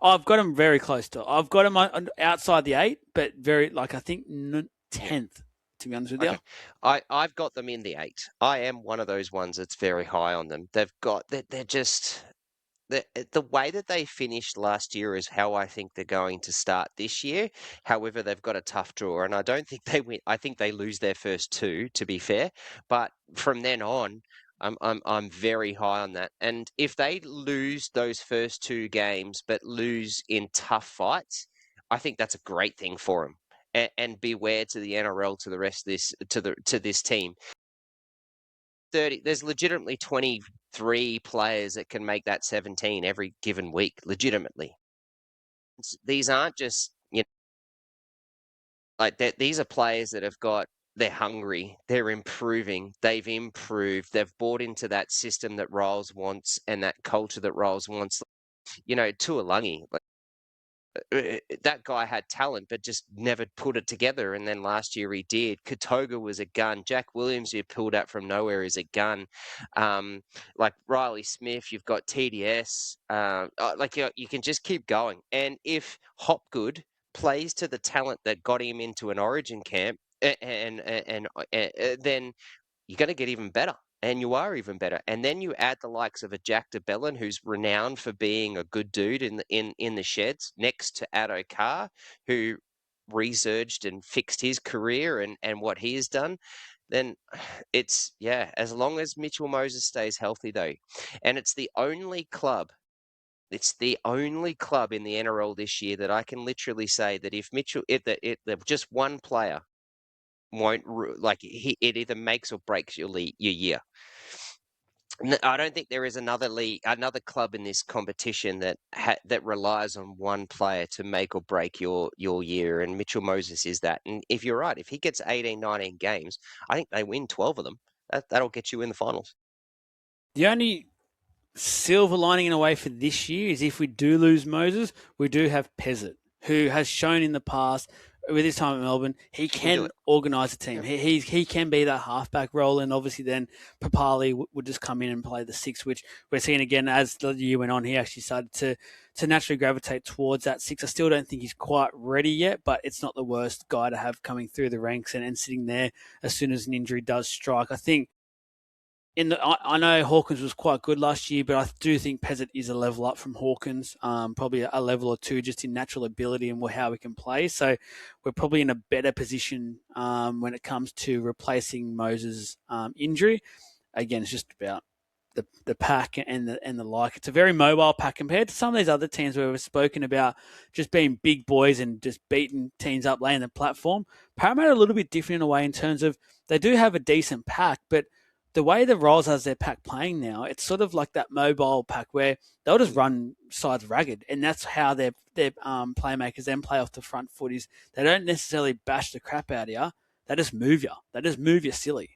I've got them very close to. I've got them outside the 8, but very I think 10th. To be honest with you. Okay. I've got them in the 8. I am one of those ones that's very high on them. They're just the way that they finished last year is how I think they're going to start this year. However, they've got a tough draw, and I don't think they win. I think they lose their first 2, to be fair. But from then on, I'm very high on that. And if they lose those first 2 games, but lose in tough fights, I think that's a great thing for them. And beware to the NRL, to the rest of this, to this team. 30, there's legitimately 23 players that can make that 17 every given week, legitimately. These aren't just, like that. These are players that they're hungry, they're improving, they've improved, they've bought into that system that Riles wants and that culture that Riles wants. Tuolangi, that guy had talent, but just never put it together. And then last year he did. Katoga was a gun. Jack Williams, who pulled out from nowhere, is a gun. Like Riley Smith, you've got TDS. You can just keep going. And if Hopgood plays to the talent that got him into an Origin camp, and then you're going to get even better. And you are even better. And then you add the likes of a Jack DeBellin, who's renowned for being a good dude in the sheds, next to Addo Carr, who resurged and fixed his career and what he has done. Then as long as Mitchell Moses stays healthy, though. And it's the only club in the NRL this year that I can literally say that if just one player won't it either makes or breaks your year. I don't think there is another club in this competition that relies on one player to make or break your year, and Mitchell Moses is that. And if you're right, if he gets 18, 19 games, I think they win 12 of them. That'll get you in the finals. The only silver lining in a way for this year is if we do lose Moses, we do have Pezzett, who has shown in the past with his time at Melbourne, he can organise a team. Yep. He can be that halfback role, and obviously then Papali would just come in and play the 6, which we're seeing again as the year went on. He actually started to naturally gravitate towards that 6. I still don't think he's quite ready yet, but it's not the worst guy to have coming through the ranks and sitting there as soon as an injury does strike. I think I know Hawkins was quite good last year, but I do think Pezzett is a level up from Hawkins, probably a level or 2 just in natural ability and how we can play. So we're probably in a better position when it comes to replacing Moses' injury. Again, it's just about the pack and the like. It's a very mobile pack compared to some of these other teams where we've spoken about just being big boys and just beating teams up, laying the platform. Parramatta are a little bit different in a way in terms of they do have a decent pack, but the way the Royals has their pack playing now, it's sort of like that mobile pack where they'll just run sides ragged, and that's how their playmakers then play off the front foot. Is they don't necessarily bash the crap out of you; they just move you. They just move you silly.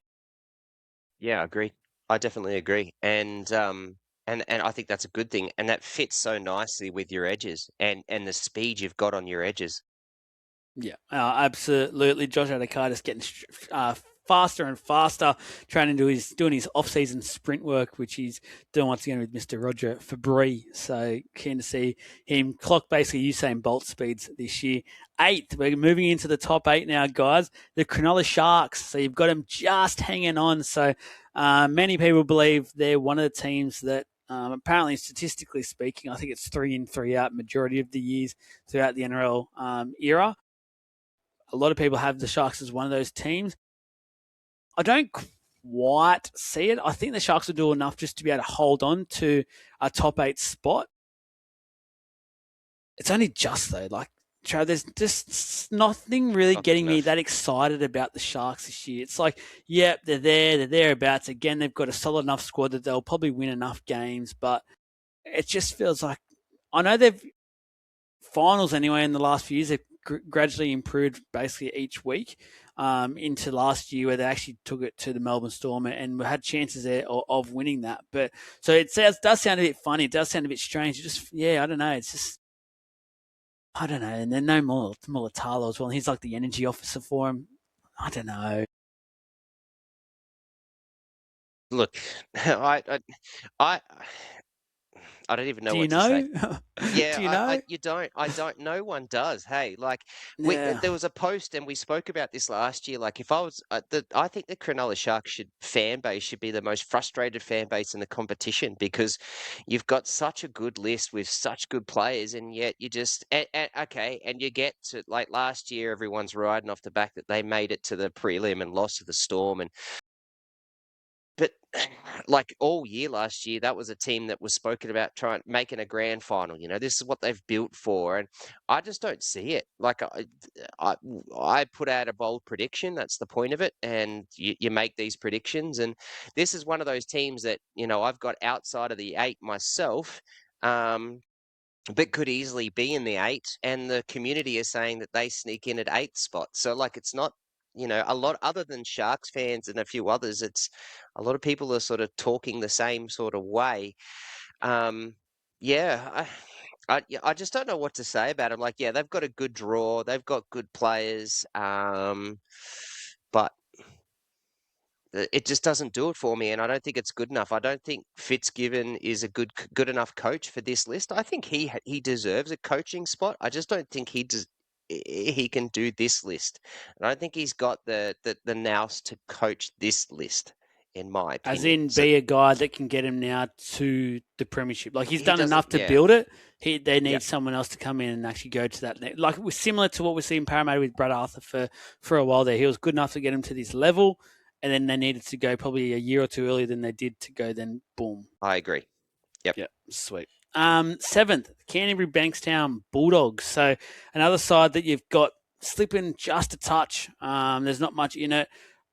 Yeah, I agree. I definitely agree. And I think that's a good thing. And that fits so nicely with your edges and the speed you've got on your edges. Yeah, absolutely. Josh Adokar getting faster and faster, training to his doing his off-season sprint work, which he's doing once again with Mr. Roger Fabry. So keen to see him clock basically Usain Bolt speeds this year. 8th, we're moving into the top 8 now, guys. The Cronulla Sharks. So you've got them just hanging on. So many people believe they're one of the teams that apparently, statistically speaking, I think it's 3 in, 3 out majority of the years throughout the NRL era. A lot of people have the Sharks as one of those teams. I don't quite see it. I think the Sharks will do enough just to be able to hold on to a top 8 spot. It's only just though, like Trav, there's just nothing really getting me that excited about the Sharks this year. It's like, yep, they're there, they're thereabouts. Again, they've got a solid enough squad that they'll probably win enough games, but it just feels like I know they've finals anyway in the last few years. They've gradually improved basically each week into last year where they actually took it to the Melbourne Storm and had chances there of winning that. But so it does sound a bit funny. It does sound a bit strange. It just, yeah, I don't know. It's just, I don't know. And then no more Mulatalo as well. He's like the energy officer for him. I don't know. Look, I, I don't even know Do you what to say. know? Yeah, Do you know? you don't. I don't. No one does. Hey, like Yeah. there was a post, and we spoke about this last year. Like, if I was, I think the Cronulla Sharks fan base should be the most frustrated fan base in the competition because you've got such a good list with such good players, and yet you just okay, and you get to like last year, everyone's riding off the back that they made it to the prelim and lost to the Storm, and but like all year last year, that was a team that was spoken about trying making a grand final. You know, this is what they've built for, and I just don't see it. Like I, I put out a bold prediction. That's the point of it, and you make these predictions, and this is one of those teams that I've got outside of the 8 myself. But could easily be in the 8, and the community is saying that they sneak in at 8th spot. So, like, it's not, a lot other than Sharks fans and a few others. It's a lot of people are sort of talking the same sort of way. Um, yeah, I just don't know what to say about them. Like, yeah, they've got a good draw, they've got good players, but it just doesn't do it for me, and I don't think it's good enough. I don't think Fitzgibbon is a good enough coach for this list. I think he deserves a coaching spot. I just don't think he can do this list. And I don't think he's got the nous to coach this list, in my As opinion. in, So be a guy that can get him now to the premiership. Like he's he done doesn't. enough to Yeah, build it. They yeah, need someone else to come in and actually go to that. Like similar to what we see in Parramatta with Brad Arthur for a while there. He was good enough to get him to this level, and then they needed to go probably a year or two earlier than they did to go. Then boom. I agree. Yep. Yeah, sweet. 7th, Canterbury Bankstown Bulldogs. So another side that you've got slipping just a touch. There's not much in it.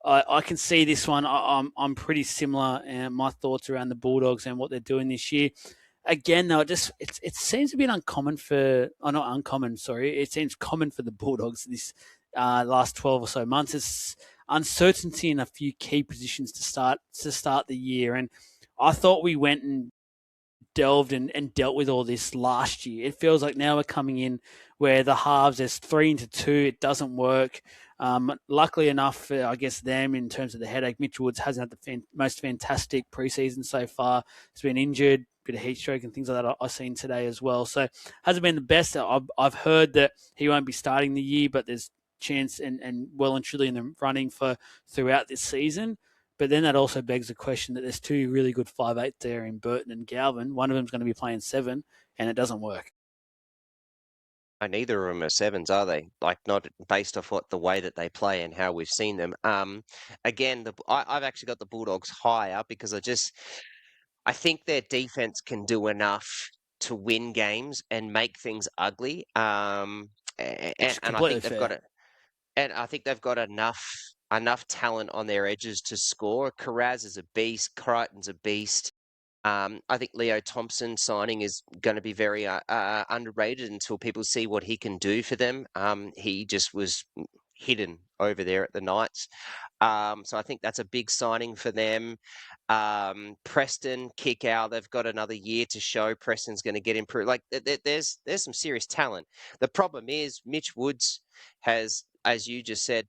I can see this one. I'm pretty similar, and my thoughts around the Bulldogs and what they're doing this year. Again, though, it seems a bit uncommon for. Oh, not uncommon. Sorry, it seems common for the Bulldogs this last 12 or so months. It's uncertainty in a few key positions to start the year, and I thought we went and delved and dealt with all this last year. It feels like now we're coming in where the halves, there's 3 into 2, it doesn't work. Luckily enough, for, I guess, them in terms of the headache, Mitch Woods hasn't had the most fantastic preseason so far. He's been injured, bit of heat stroke and things like that I've seen today as well. So hasn't been the best. I've heard that he won't be starting the year, but there's chance and well and truly in the running for throughout this season. But then that also begs the question that there's 2 really good 5'8" there in Burton and Galvin. One of them's going to be playing 7, and it doesn't work. Neither of them are sevens, are they? Like, not based off what the way that they play and how we've seen them. Again, I've actually got the Bulldogs higher because I think their defense can do enough to win games and make things ugly. Which is And I completely think they've got fair. it. And I think they've got enough talent on their edges to score. Carraz is a beast. Crichton's a beast. I think Leo Thompson signing is going to be very underrated until people see what he can do for them. He just was hidden over there at the Knights. So I think that's a big signing for them. Preston, kick out. They've got another year to show. Preston's going to get improved. Like there's some serious talent. The problem is Mitch Woods has, as you just said,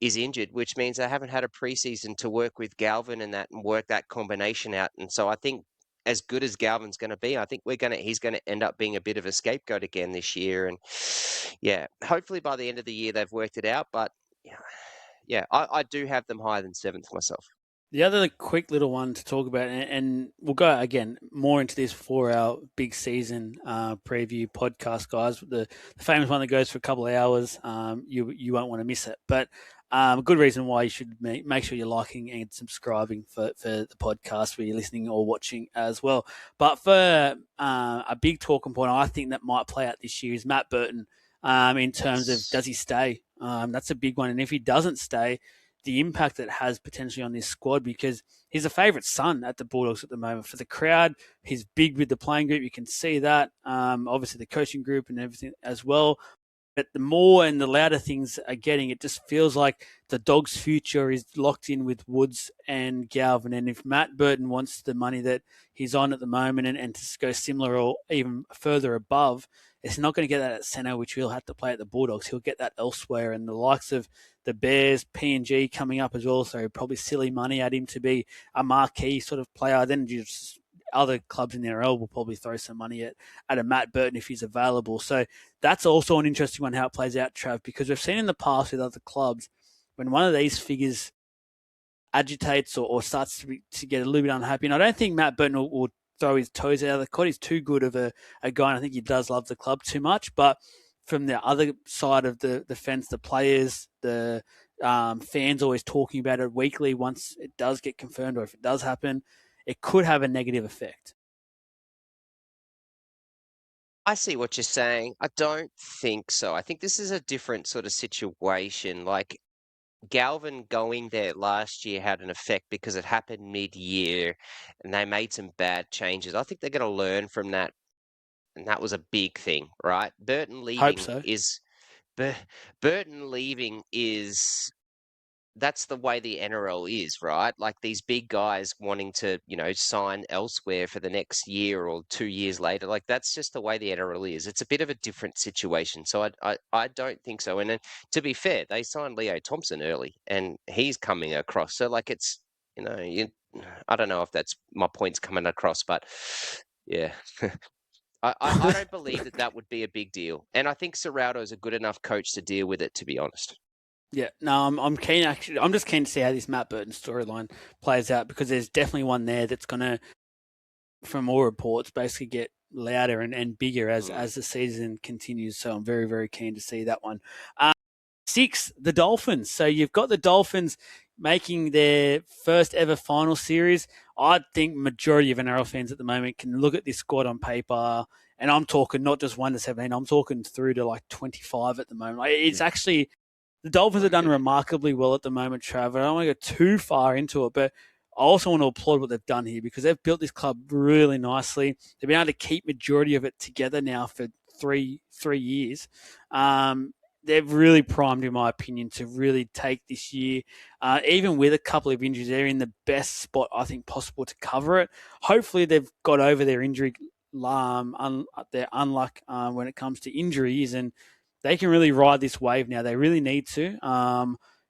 is injured, which means they haven't had a preseason to work with Galvin and work that combination out. And so I think as good as Galvin's going to be, I think he's going to end up being a bit of a scapegoat again this year. And yeah, hopefully by the end of the year they've worked it out. But yeah, I do have them higher than seventh myself. The other quick little one to talk about, and we'll go again more into this for our big season preview podcast, guys. The famous one that goes for a couple of hours. You won't want to miss it. But a good reason why you should make sure you're liking and subscribing for the podcast where you're listening or watching as well. But for a big talking point, I think that might play out this year is Matt Burton. In terms of does he stay? That's a big one, and if he doesn't stay, the impact it has potentially on this squad, because he's a favourite son at the Bulldogs at the moment. For the crowd, he's big with the playing group. You can see that. Obviously, the coaching group and everything as well. But the more and the louder things are getting, it just feels like the Dogs' future is locked in with Woods and Galvin. And if Matt Burton wants the money that he's on at the moment and to go similar or even further above, it's not going to get that at centre, which he'll have to play at the Bulldogs. He'll get that elsewhere. And the likes of the Bears, PNG coming up as well, so probably silly money at him to be a marquee sort of player. Then just other clubs in the NRL will probably throw some money at a Matt Burton if he's available. So that's also an interesting one, how it plays out, Trav, because we've seen in the past with other clubs, when one of these figures agitates or starts to get a little bit unhappy, and I don't think Matt Burton will throw his toes out of the cot. He's too good of a guy, and I think he does love the club too much. But from the other side of the fence, the players, the fans always talking about it weekly once it does get confirmed or if it does happen, it could have a negative effect. I see what you're saying. I don't think so. I think this is a different sort of situation. Like Galvin going there last year had an effect because it happened mid-year and they made some bad changes. I think they're going to learn from that, and that was a big thing, right? Hope so. Bur- Burton leaving is that's the way the NRL is, right? Like these big guys wanting to, sign elsewhere for the next year or 2 years later. Like that's just the way the NRL is. It's a bit of a different situation. So I don't think so. And then, to be fair, they signed Leo Thompson early, and he's coming across. So like it's, I don't know if that's my point's coming across, but yeah. I don't believe that would be a big deal. And I think Serrato is a good enough coach to deal with it, to be honest. Yeah, no, I'm keen. Actually, I'm just keen to see how this Matt Burton storyline plays out, because there's definitely one there that's going to, from all reports, basically get louder and bigger as the season continues. So I'm very, very keen to see that one. Six, the Dolphins. So you've got the Dolphins making their first ever final series. I think majority of NRL fans at the moment can look at this squad on paper, and I'm talking not just 1 to 17. I'm talking through to like 25 at the moment. It's actually, the Dolphins have done remarkably well at the moment, Trav. I don't want to go too far into it, but I also want to applaud what they've done here, because they've built this club really nicely. They've been able to keep majority of it together now for three years. They've really primed, in my opinion, to really take this year. Even with a couple of injuries, they're in the best spot, I think, possible to cover it. Hopefully, they've got over their injury, their unluck when it comes to injuries, and they can really ride this wave now. They really need to.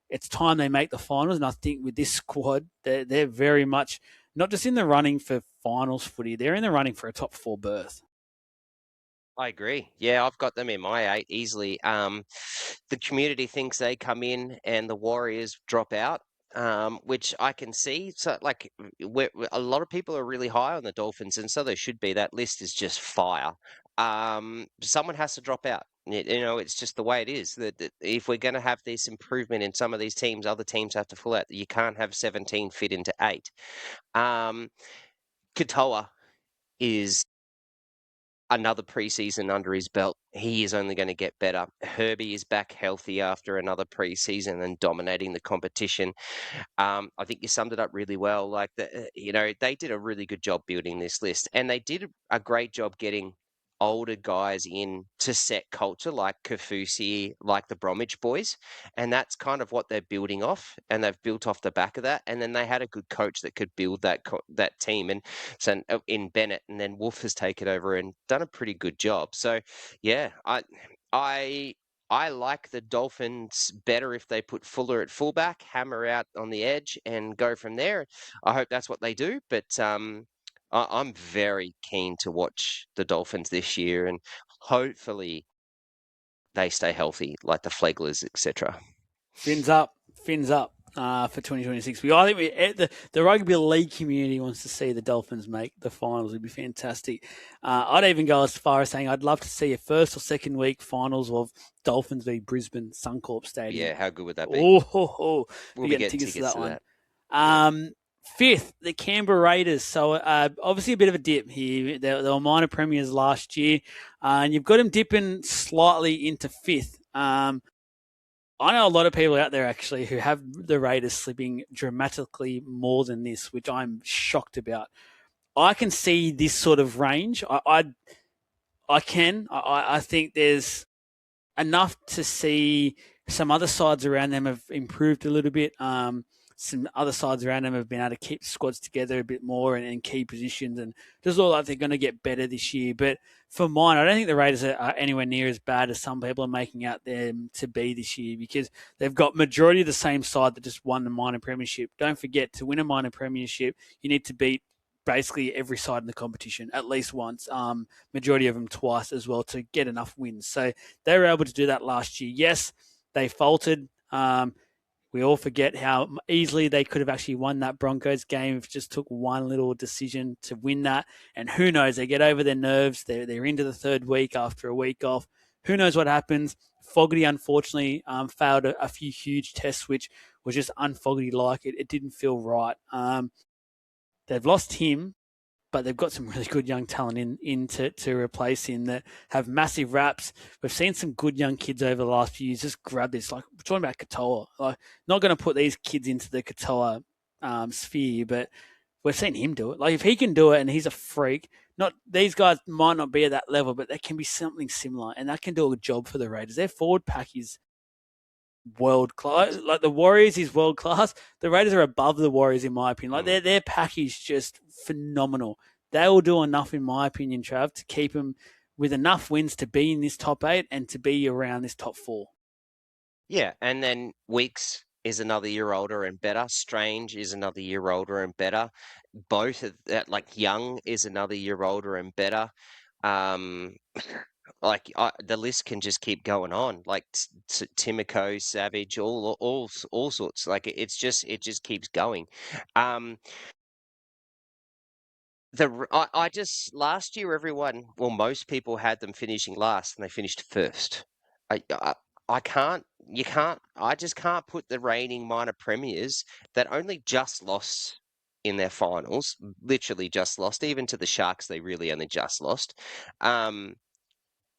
It's time they make the finals, and I think with this squad, they're very much not just in the running for finals footy, they're in the running for a top 4 berth. I agree. Yeah, I've got them in my 8 easily. The community thinks they come in and the Warriors drop out, which I can see. So, like, a lot of people are really high on the Dolphins, and so they should be. That list is just fire. Someone has to drop out. It's just the way it is. That if we're going to have this improvement in some of these teams, other teams have to pull out. You can't have 17 fit into 8. Um, Katoa is another preseason under his belt. He is only going to get better. Herbie is back healthy after another preseason and dominating the competition. I think you summed it up really well. Like they did a really good job building this list, and they did a great job getting older guys in to set culture, like Kafusi, like the Bromwich boys, and that's kind of what they're building off, and they've built off the back of that. And then they had a good coach that could build that team, and so in Bennett, and then Wolf has taken over and done a pretty good job. So, yeah, I I like the Dolphins better if they put Fuller at fullback, Hammer out on the edge, and go from there. I hope that's what they do. But I'm very keen to watch the Dolphins this year, and hopefully they stay healthy, like the Flegglers, etc. Fins up, for 2026. I think the rugby league community wants to see the Dolphins make the finals. It'd be fantastic. I'd even go as far as saying I'd love to see a first or second week finals of Dolphins v Brisbane Suncorp Stadium. Yeah, how good would that be? Oh, We'll be getting tickets to that one. Yeah. Fifth, the Canberra Raiders. So obviously a bit of a dip here. They were minor premiers last year, and you've got them dipping slightly into fifth. I know a lot of people out there actually who have the Raiders slipping dramatically more than this, which I'm shocked about. I can see this sort of range. I can. I think there's enough to see some other sides around them have improved a little bit. Some other sides around them have been able to keep squads together a bit more and key positions, and just look like they're going to get better this year. But for mine, I don't think the Raiders are anywhere near as bad as some people are making out them to be this year, because they've got majority of the same side that just won the minor premiership. Don't forget, to win a minor premiership, you need to beat basically every side in the competition at least once, majority of them twice as well, to get enough wins. So they were able to do that last year. Yes, they faltered. We all forget how easily they could have actually won that Broncos game if it just took one little decision to win that. And who knows, they get over their nerves. They're into the third week after a week off. Who knows what happens? Fogarty, unfortunately, failed a few huge tests, which was just unfogarty-like. It didn't feel right. They've lost him, but they've got some really good young talent in to replace him that have massive raps. We've seen some good young kids over the last few years just grab this. Like, we're talking about Katoa. Like, not going to put these kids into the Katoa sphere, but we've seen him do it. Like, if he can do it and he's a freak, not these guys might not be at that level, but they can be something similar, and that can do a job for the Raiders. Their forward pack is world class. Like, the Warriors is world class. The Raiders are above the Warriors in my opinion. Like, their pack is just phenomenal. They will do enough, in my opinion, Trav, to keep them with enough wins to be in this top 8 and to be around this top 4. Yeah, and then Weeks is another year older and better. Strange is another year older and better. Both of that, like Young is another year older and better. Um, the list can just keep going on. Like Timoko, Savage, all sorts. Like it just keeps going. Um, I just last year most people had them finishing last, and they finished first. I can't you can't I just can't put the reigning minor premiers that only just lost in their finals, literally just lost, even to the Sharks they really only just lost. Um,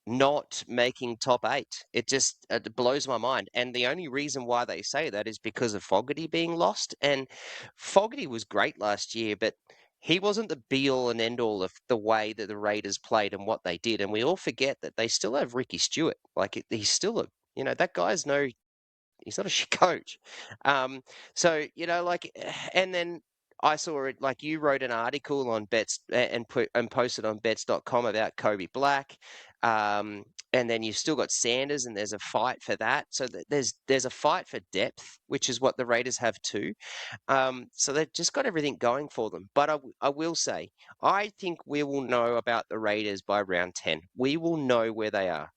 not making top 8. It blows my mind. And the only reason why they say that is because of Fogarty being lost. And Fogarty was great last year, but he wasn't the be all and end all of the way that the Raiders played and what they did. And we all forget that they still have Ricky Stewart. He's still that guy's he's not a shit coach. So, and then I saw it, like you wrote an article on bets and posted on bets.com about Kobe Black. And then you've still got Sanders, and there's a fight for that. So there's a fight for depth, which is what the Raiders have too. So they've just got everything going for them. But I will say, I think we will know about the Raiders by round 10. We will know where they are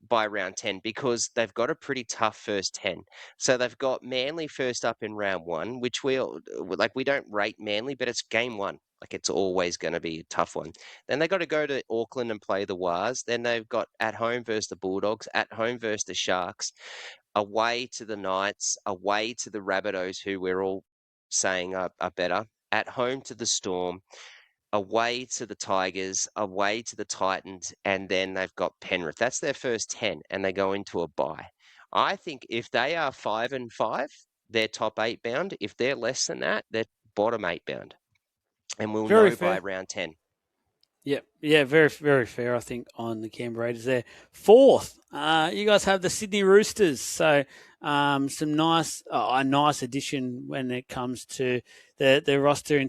by round 10 because they've got a pretty tough first 10. So they've got Manly first up in round 1, which we don't rate Manly, but it's game 1. Like, it's always going to be a tough one. Then they got to go to Auckland and play the Wars. Then they've got at home versus the Bulldogs, at home versus the Sharks, away to the Knights, away to the Rabbitohs, who we're all saying are better, at home to the Storm, away to the Tigers, away to the Titans, and then they've got Penrith. That's their first 10, and they go into a bye. I think if they are 5-5, they're top 8 bound. If they're less than that, they're bottom 8 bound. And we'll Very know by fair. round 10. Yeah, very, very fair, I think, on the Canberra Raiders there. Fourth, you guys have the Sydney Roosters. So some nice, a nice addition when it comes to the roster in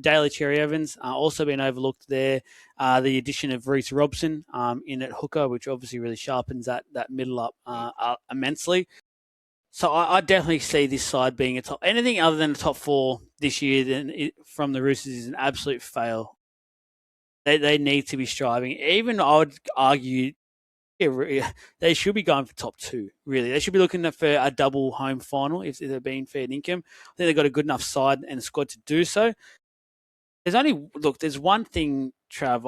Daly Cherry Evans. Also been overlooked there. The addition of Reece Robson in at hooker, which obviously really sharpens that middle up immensely. So I definitely see this side being a top. Anything other than a top 4 this year from the Roosters is an absolute fail. They need to be striving. Even I would argue they should be going for top 2, really. They should be looking for a double home final if they're being fair income. I think they've got a good enough side and squad to do so. There's one thing, Trav,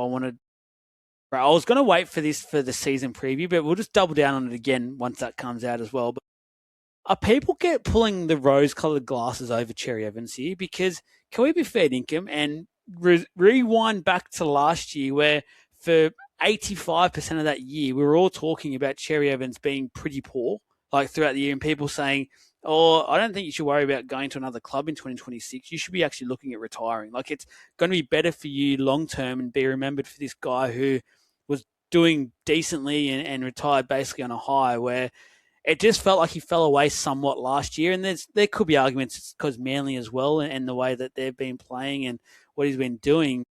I was going to wait for this for the season preview, but we'll just double down on it again once that comes out as well. But are people pulling the rose-coloured glasses over Cherry Evans here? Because can we be fair income and rewind back to last year where for 85% of that year, we were all talking about Cherry Evans being pretty poor, like throughout the year, and people saying, I don't think you should worry about going to another club in 2026. You should be actually looking at retiring. Like, it's going to be better for you long-term and be remembered for this guy who was doing decently and retired basically on a high, where it just felt like he fell away somewhat last year. And there could be arguments because Manly as well and the way that they've been playing and what he's been doing.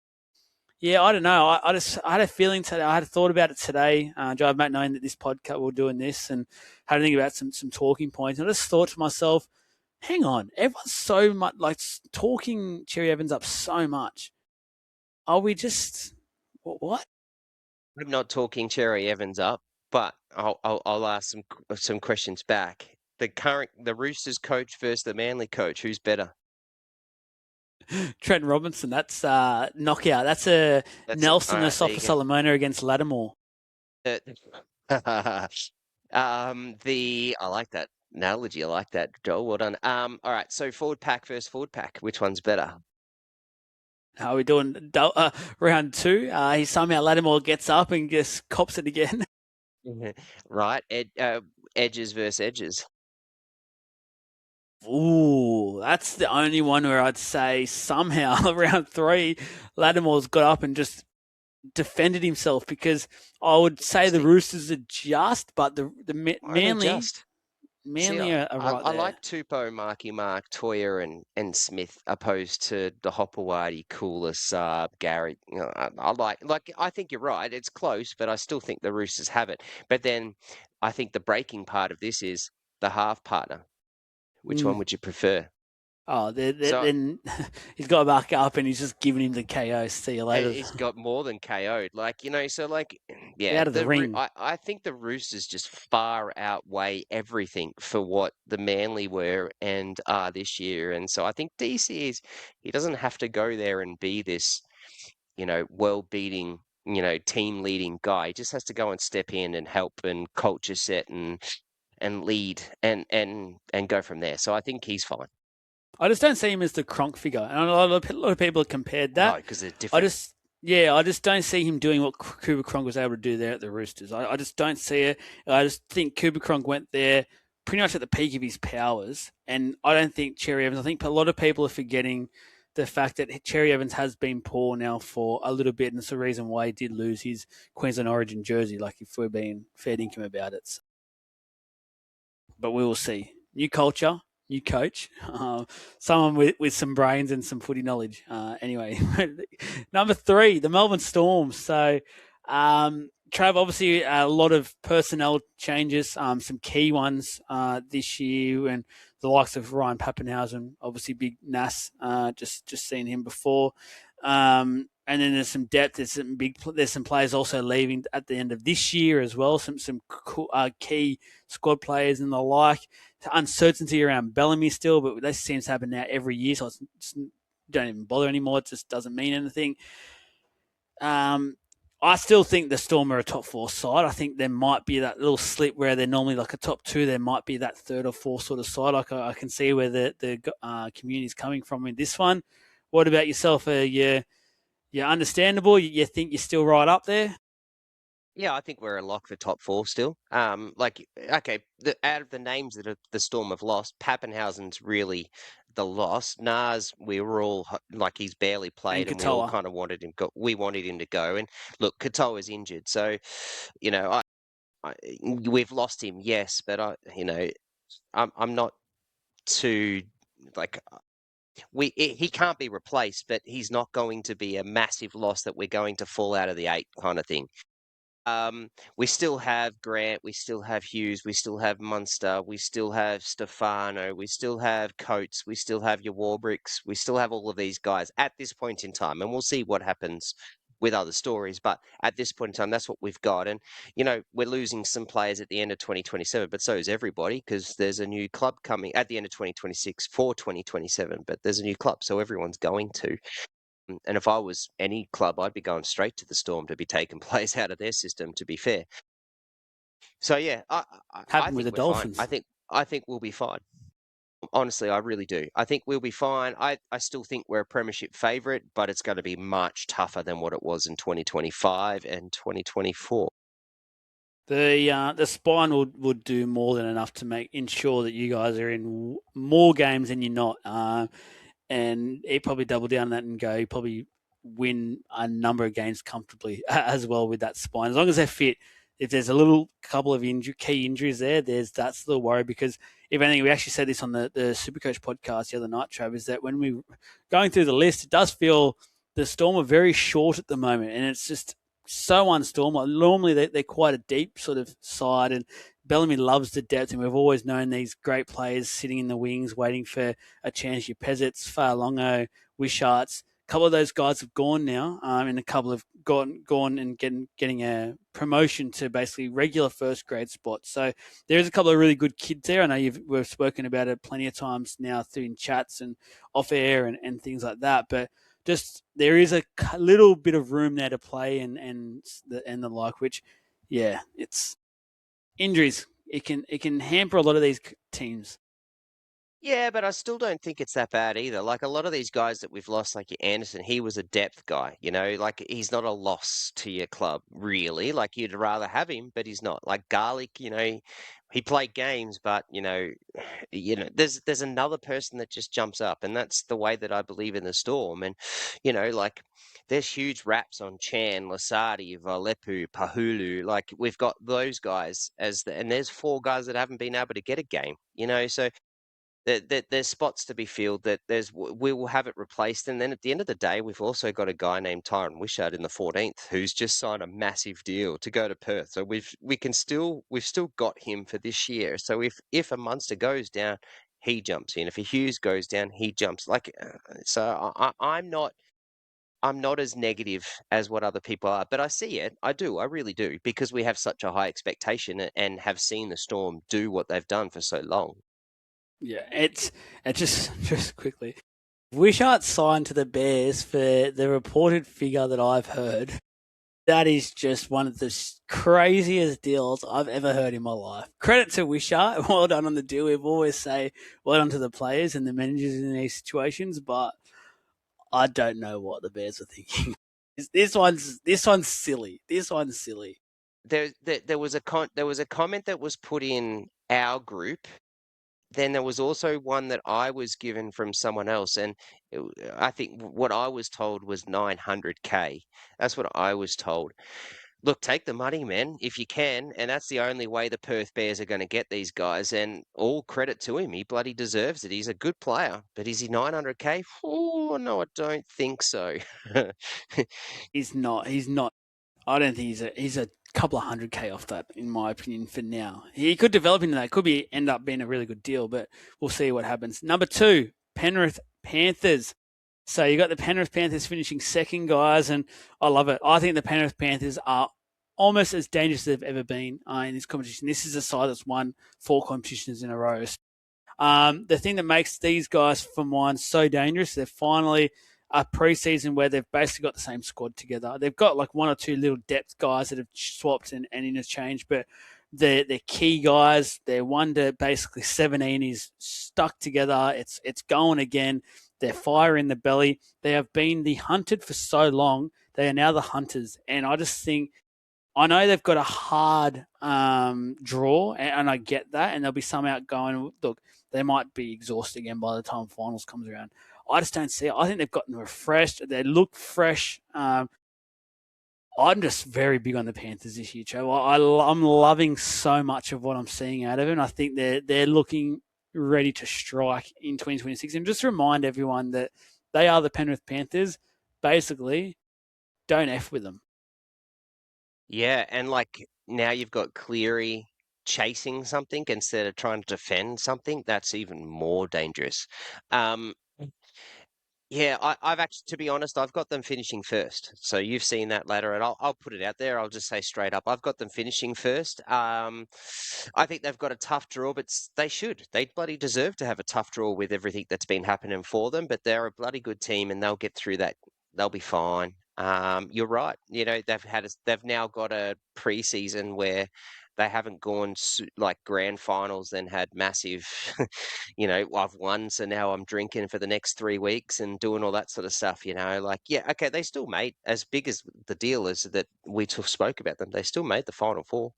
Yeah, I don't know. I had a feeling today. I had a thought about it today. Drive Matt knowing that this podcast we're doing this and had to think about some talking points. And I just thought to myself, hang on, everyone's so much like talking Cherry Evans up so much. Are we just what? I'm not talking Cherry Evans up, but I'll ask some questions back. The Roosters coach versus the Manly coach, who's better? Trent Robinson, that's knockout. That's a Nelson right, Asafa Solomona against Lattimore. I like that analogy. I like that, Joel. Well done. All right. So forward pack versus forward pack. Which one's better? How are we doing? Round 2. He somehow Lattimore gets up and just cops it again. Right. Edges versus edges. Ooh, that's the only one where I'd say somehow round 3, Lattimore's got up and just defended himself, because I would say the Roosters are just, but the Manly. Manly are right I there. like Tupou, Marky Mark, Toya, and Smith, opposed to the Hopewadi, Cooler, Saab, Gary. You know, I think you're right. It's close, but I still think the Roosters have it. But then I think the breaking part of this is the half partner. Which one would you prefer? Oh, then he's got back up and he's just giving him the KO. See you later. He's got more than KO'd. Yeah. Out of the ring. I think the Roosters just far outweigh everything for what the Manly were and are this year. And so I think DC he doesn't have to go there and be this, world-beating, team-leading guy. He just has to go and step in and help and culture set and lead and go from there. So I think he's fine. I just don't see him as the Cronk figure. And a lot of people have compared that. No, because they're different. I just don't see him doing what Cooper Cronk was able to do there at the Roosters. I just don't see it. I just think Cooper Cronk went there pretty much at the peak of his powers. And I don't think Cherry Evans, I think a lot of people are forgetting the fact that Cherry Evans has been poor now for a little bit. And it's the reason why he did lose his Queensland Origin jersey, like if we're being fair income about it. But we will see. New culture. New coach, someone with some brains and some footy knowledge. Anyway, number 3, the Melbourne Storm. So, Trav, obviously a lot of personnel changes, some key ones this year, and the likes of Ryan Pappenhausen, obviously big Nas, just seen him before. And then there's some depth. There's some players also leaving at the end of this year as well. Some cool, key squad players and the like. Uncertainty around Bellamy still, but that seems to happen now every year, so it's don't even bother anymore. It just doesn't mean anything. I still think the Storm are a top 4 side. I think there might be that little slip where they're normally like a top 2. There might be that 3rd or 4th sort of side. I can see where the community is coming from in this one. What about yourself? You Yeah, understandable. You think you're still right up there? Yeah, I think we're a lock for top four still. Okay, out of the names that the Storm have lost, Pappenhausen's really the loss. Nas, we were all like he's barely And played, and we all Katoa. kind of wanted him. We wanted him to go, and look, Katoa's injured, so you know, I we've lost him, yes, but I'm not too like he can't be replaced, but he's not going to be a massive loss that we're going to fall out of the eight kind of thing. We still have Grant, we still have Hughes, we still have Munster, we still have Stefano, we still have Coates, we still have your Warbricks, we still have all of these guys at this point in time, and we'll see what happens with other stories. But at this point in time, that's what we've got. And, we're losing some players at the end of 2027, but so is everybody because there's a new club coming at the end of 2026 for 2027, but there's a new club, so everyone's going to. And if I was any club, I'd be going straight to the Storm to be taking players out of their system, to be fair. So yeah, I Happened with think the we're fine. Dolphins. I think we'll be fine. Honestly, I really do. I think we'll be fine. I still think we're a premiership favourite, but it's going to be much tougher than what it was in 2025 and 2024. The spine would do more than enough to ensure that you guys are in more games than you're not. And he probably double down on that and go probably win a number of games comfortably as well with that spine. As long as they're fit, if there's a little couple of key injuries there, that's the worry because if anything, we actually said this on the Supercoach podcast the other night, Trav, is that when we going through the list, it does feel the Storm are very short at the moment, and it's just so unstorm. Like normally they're quite a deep sort of side, and Bellamy loves the depth, and we've always known these great players sitting in the wings waiting for a chance. Your Pezzets, Farlongo, Wisharts, a couple of those guys have gone now, and a couple have gone and getting a promotion to basically regular first grade spots. So there's a couple of really good kids there. I know we've spoken about it plenty of times now through chats and off air and things like that, but just there is a little bit of room there to play and the like, which, yeah, it's injuries. It can hamper a lot of these teams. Yeah, but I still don't think it's that bad either. Like a lot of these guys that we've lost, like your Anderson, he was a depth guy, like he's not a loss to your club, really. Like you'd rather have him, but he's not. Like Garlic, he played games, but there's another person that just jumps up, and that's the way that I believe in the Storm. And like there's huge raps on Chan, Lasardi, Valepu, Pahulu. Like we've got those guys and there's four guys that haven't been able to get a game, so there's spots to be filled that we will have it replaced. And then at the end of the day, we've also got a guy named Tyron Wishart in the 14th who's just signed a massive deal to go to Perth. So we've still got him for this year. So if a Munster goes down, he jumps in. If a Hughes goes down, he jumps. So I'm not as negative as what other people are, but I see it. I do. I really do, because we have such a high expectation and have seen the Storm do what they've done for so long. Yeah, it's just quickly. Wishart signed to the Bears for the reported figure that I've heard. That is just one of the craziest deals I've ever heard in my life. Credit to Wishart. Well done on the deal. We always say well done to the players and the managers in these situations, but I don't know what the Bears are thinking. This one's silly. This one's silly. There was a comment that was put in our group. Then there was also one that I was given from someone else, and I think what I was told was 900K. That's what I was told. Look, take the money, man, if you can, and that's the only way the Perth Bears are going to get these guys. And all credit to him, he bloody deserves it. He's a good player, but is he 900K? Oh no, I don't think so. He's not. He's not. I don't think he's a couple of 100K off that, in my opinion, for now. He could develop into that. Could end up being a really good deal, but we'll see what happens. Number 2, Penrith Panthers. So you got the Penrith Panthers finishing second, guys, and I love it. I think the Penrith Panthers are almost as dangerous as they've ever been in this competition. This is a side that's won 4 competitions in a row. The thing that makes these guys, for mine, so dangerous, they're finally a preseason where they've basically got the same squad together. They've got like one or two little depth guys that have swapped and interchanged, but they're key guys. They're 1 to basically 17 is stuck together. It's going again. They're fire in the belly. They have been the hunted for so long. They are now the hunters. And I just think, I know they've got a hard draw, and I get that. And there'll be some out going, look, they might be exhausted again by the time finals comes around. I just don't see it. I think they've gotten refreshed. They look fresh. I'm just very big on the Panthers this year, Joe. I'm loving so much of what I'm seeing out of them. I think they're looking ready to strike in 2026. And just remind everyone that they are the Penrith Panthers. Basically, don't F with them. Yeah, and like now you've got Cleary chasing something instead of trying to defend something. That's even more dangerous. Um, Yeah, I've actually, to be honest, I've got them finishing first. So you've seen that ladder, and I'll put it out there. I'll just say straight up, I've got them finishing first. I think they've got a tough draw, but they should. They bloody deserve to have a tough draw with everything that's been happening for them. But they're a bloody good team, and they'll get through that. They'll be fine. You're right. You know, they've now got a preseason where they haven't gone like grand finals, then had massive, you know, I've won, so now I'm drinking for the next 3 weeks and doing all that sort of stuff, you know, like, yeah, okay, they still made, as big as the deal is that we spoke about them, they still made the Final Four.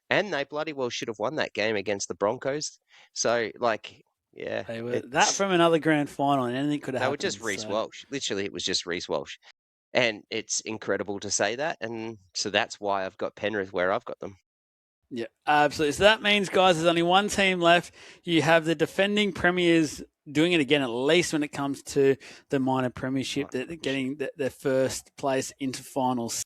And they bloody well should have won that game against the Broncos. So, like, yeah. They were that from another grand final, and anything could have They happened. were just Reece Walsh. Literally, it was just Reece Walsh. And it's incredible to say that. And so that's why I've got Penrith where I've got them. Yeah, absolutely. So that means, guys, there's only one team left. You have the defending premiers doing it again, at least when it comes to the minor premiership, that they're getting their first place into finals.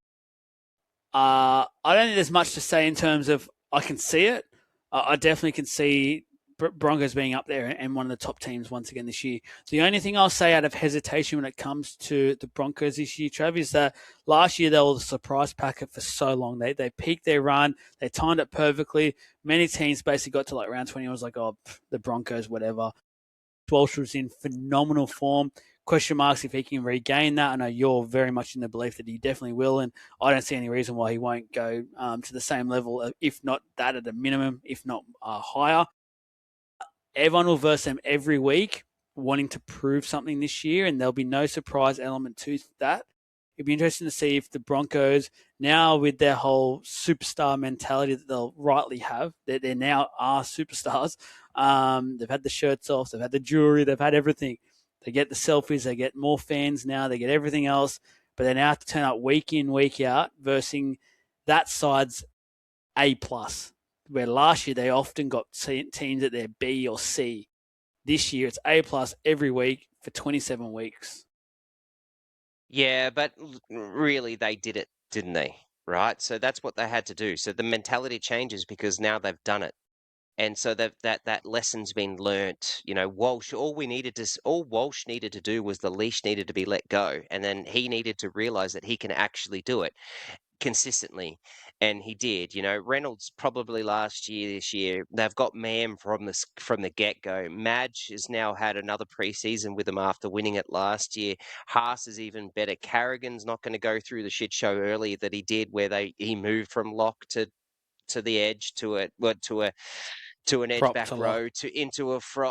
I don't think there's much to say in terms of I can see it. I definitely can see Broncos being up there and one of the top teams once again this year. The only thing I'll say out of hesitation when it comes to the Broncos this year, Trav, is that last year they were the surprise packet for so long. They peaked their run. They timed it perfectly. Many teams basically got to like round 20 and was like, oh, the Broncos, whatever. Walsh was in phenomenal form. Question marks if he can regain that. I know you're very much in the belief that he definitely will, and I don't see any reason why he won't go to the same level, if not that at a minimum, if not higher. Everyone will verse them every week, wanting to prove something this year, and there'll be no surprise element to that. It'd be interesting to see if the Broncos, now with their whole superstar mentality that they'll rightly have, that they now are superstars. They've had the shirts off, they've had the jewelry, they've had everything. They get the selfies, they get more fans now, they get everything else, but they now have to turn up week in, week out, versus that side's A+. Where last year they often got teams at their B or C. This year it's A+ every week for 27 weeks. Yeah, but really they did it, didn't they? Right? So that's what they had to do. So the mentality changes because now they've done it. And so that lesson's been learnt. You know, Walsh, all Walsh needed to do was the leash needed to be let go. And then he needed to realize that he can actually do it consistently. And he did. You know, Reynolds probably this year, they've got Mam from the get-go. Madge has now had another preseason with them after winning it last year. Haas is even better. Carrigan's not going to go through the shit show early that he did where he moved from lock to the edge to an edge Prop back to row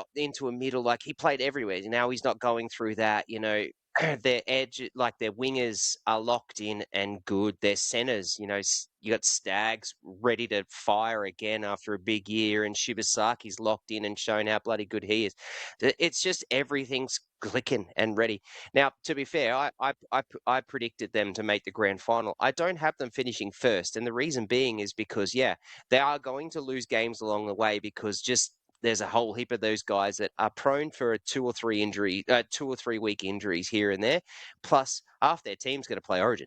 into a middle. Like he played everywhere. Now he's not going through that. You know, their edge, like their wingers are locked in and good. Their centers, you know, you got Stags ready to fire again after a big year, and Shibasaki's locked in and shown how bloody good he is. It's just everything's clicking and ready. Now, to be fair, I predicted them to make the grand final. I don't have them finishing first, and the reason being is because, yeah, they are going to lose games along the way because just there's a whole heap of those guys that are prone for a 2 or 3 week injuries here and there. Plus, half their team's going to play Origin.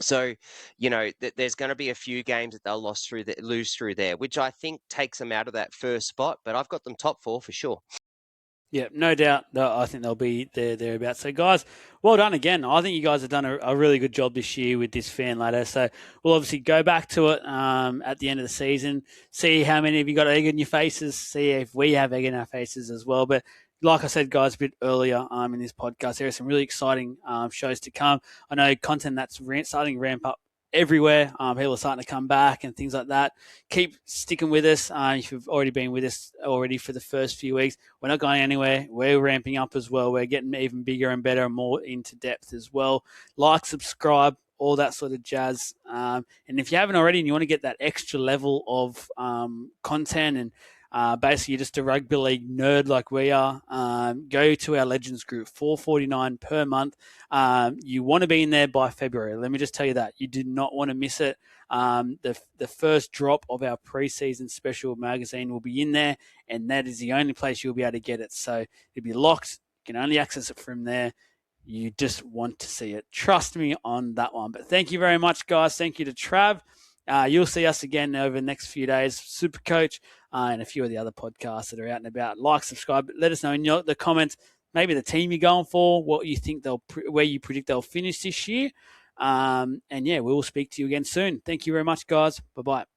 So, you know, there's going to be a few games that they'll lose through there, which I think takes them out of that first spot. But I've got them top 4 for sure. Yeah, no doubt. I think they'll be thereabouts. So, guys, well done again. I think you guys have done a really good job this year with this fan ladder. So, we'll obviously go back to it at the end of the season, see how many of you got egg in your faces, see if we have egg in our faces as well. But like I said, guys, a bit earlier in this podcast, there are some really exciting shows to come. I know content that's starting to ramp up everywhere. People are starting to come back and things like that. Keep sticking with us. If you've already been with us already for the first few weeks, we're not going anywhere. We're ramping up as well. We're getting even bigger and better and more into depth as well. Like, subscribe, all that sort of jazz. And if you haven't already and you want to get that extra level of content and basically you're just a rugby league nerd like we are, go to our Legends group, $4.49 per month. You want to be in there by February. Let me just tell you that. You do not want to miss it. The first drop of our preseason special magazine will be in there, and that is the only place you'll be able to get it. So it'll be locked. You can only access it from there. You just want to see it. Trust me on that one. But thank you very much, guys. Thank you to Trav. You'll see us again over the next few days. Supercoach and a few of the other podcasts that are out and about. Like, subscribe. Let us know in the comments maybe the team you're going for, what you think where you predict they'll finish this year. And yeah, we will speak to you again soon. Thank you very much, guys. Bye-bye.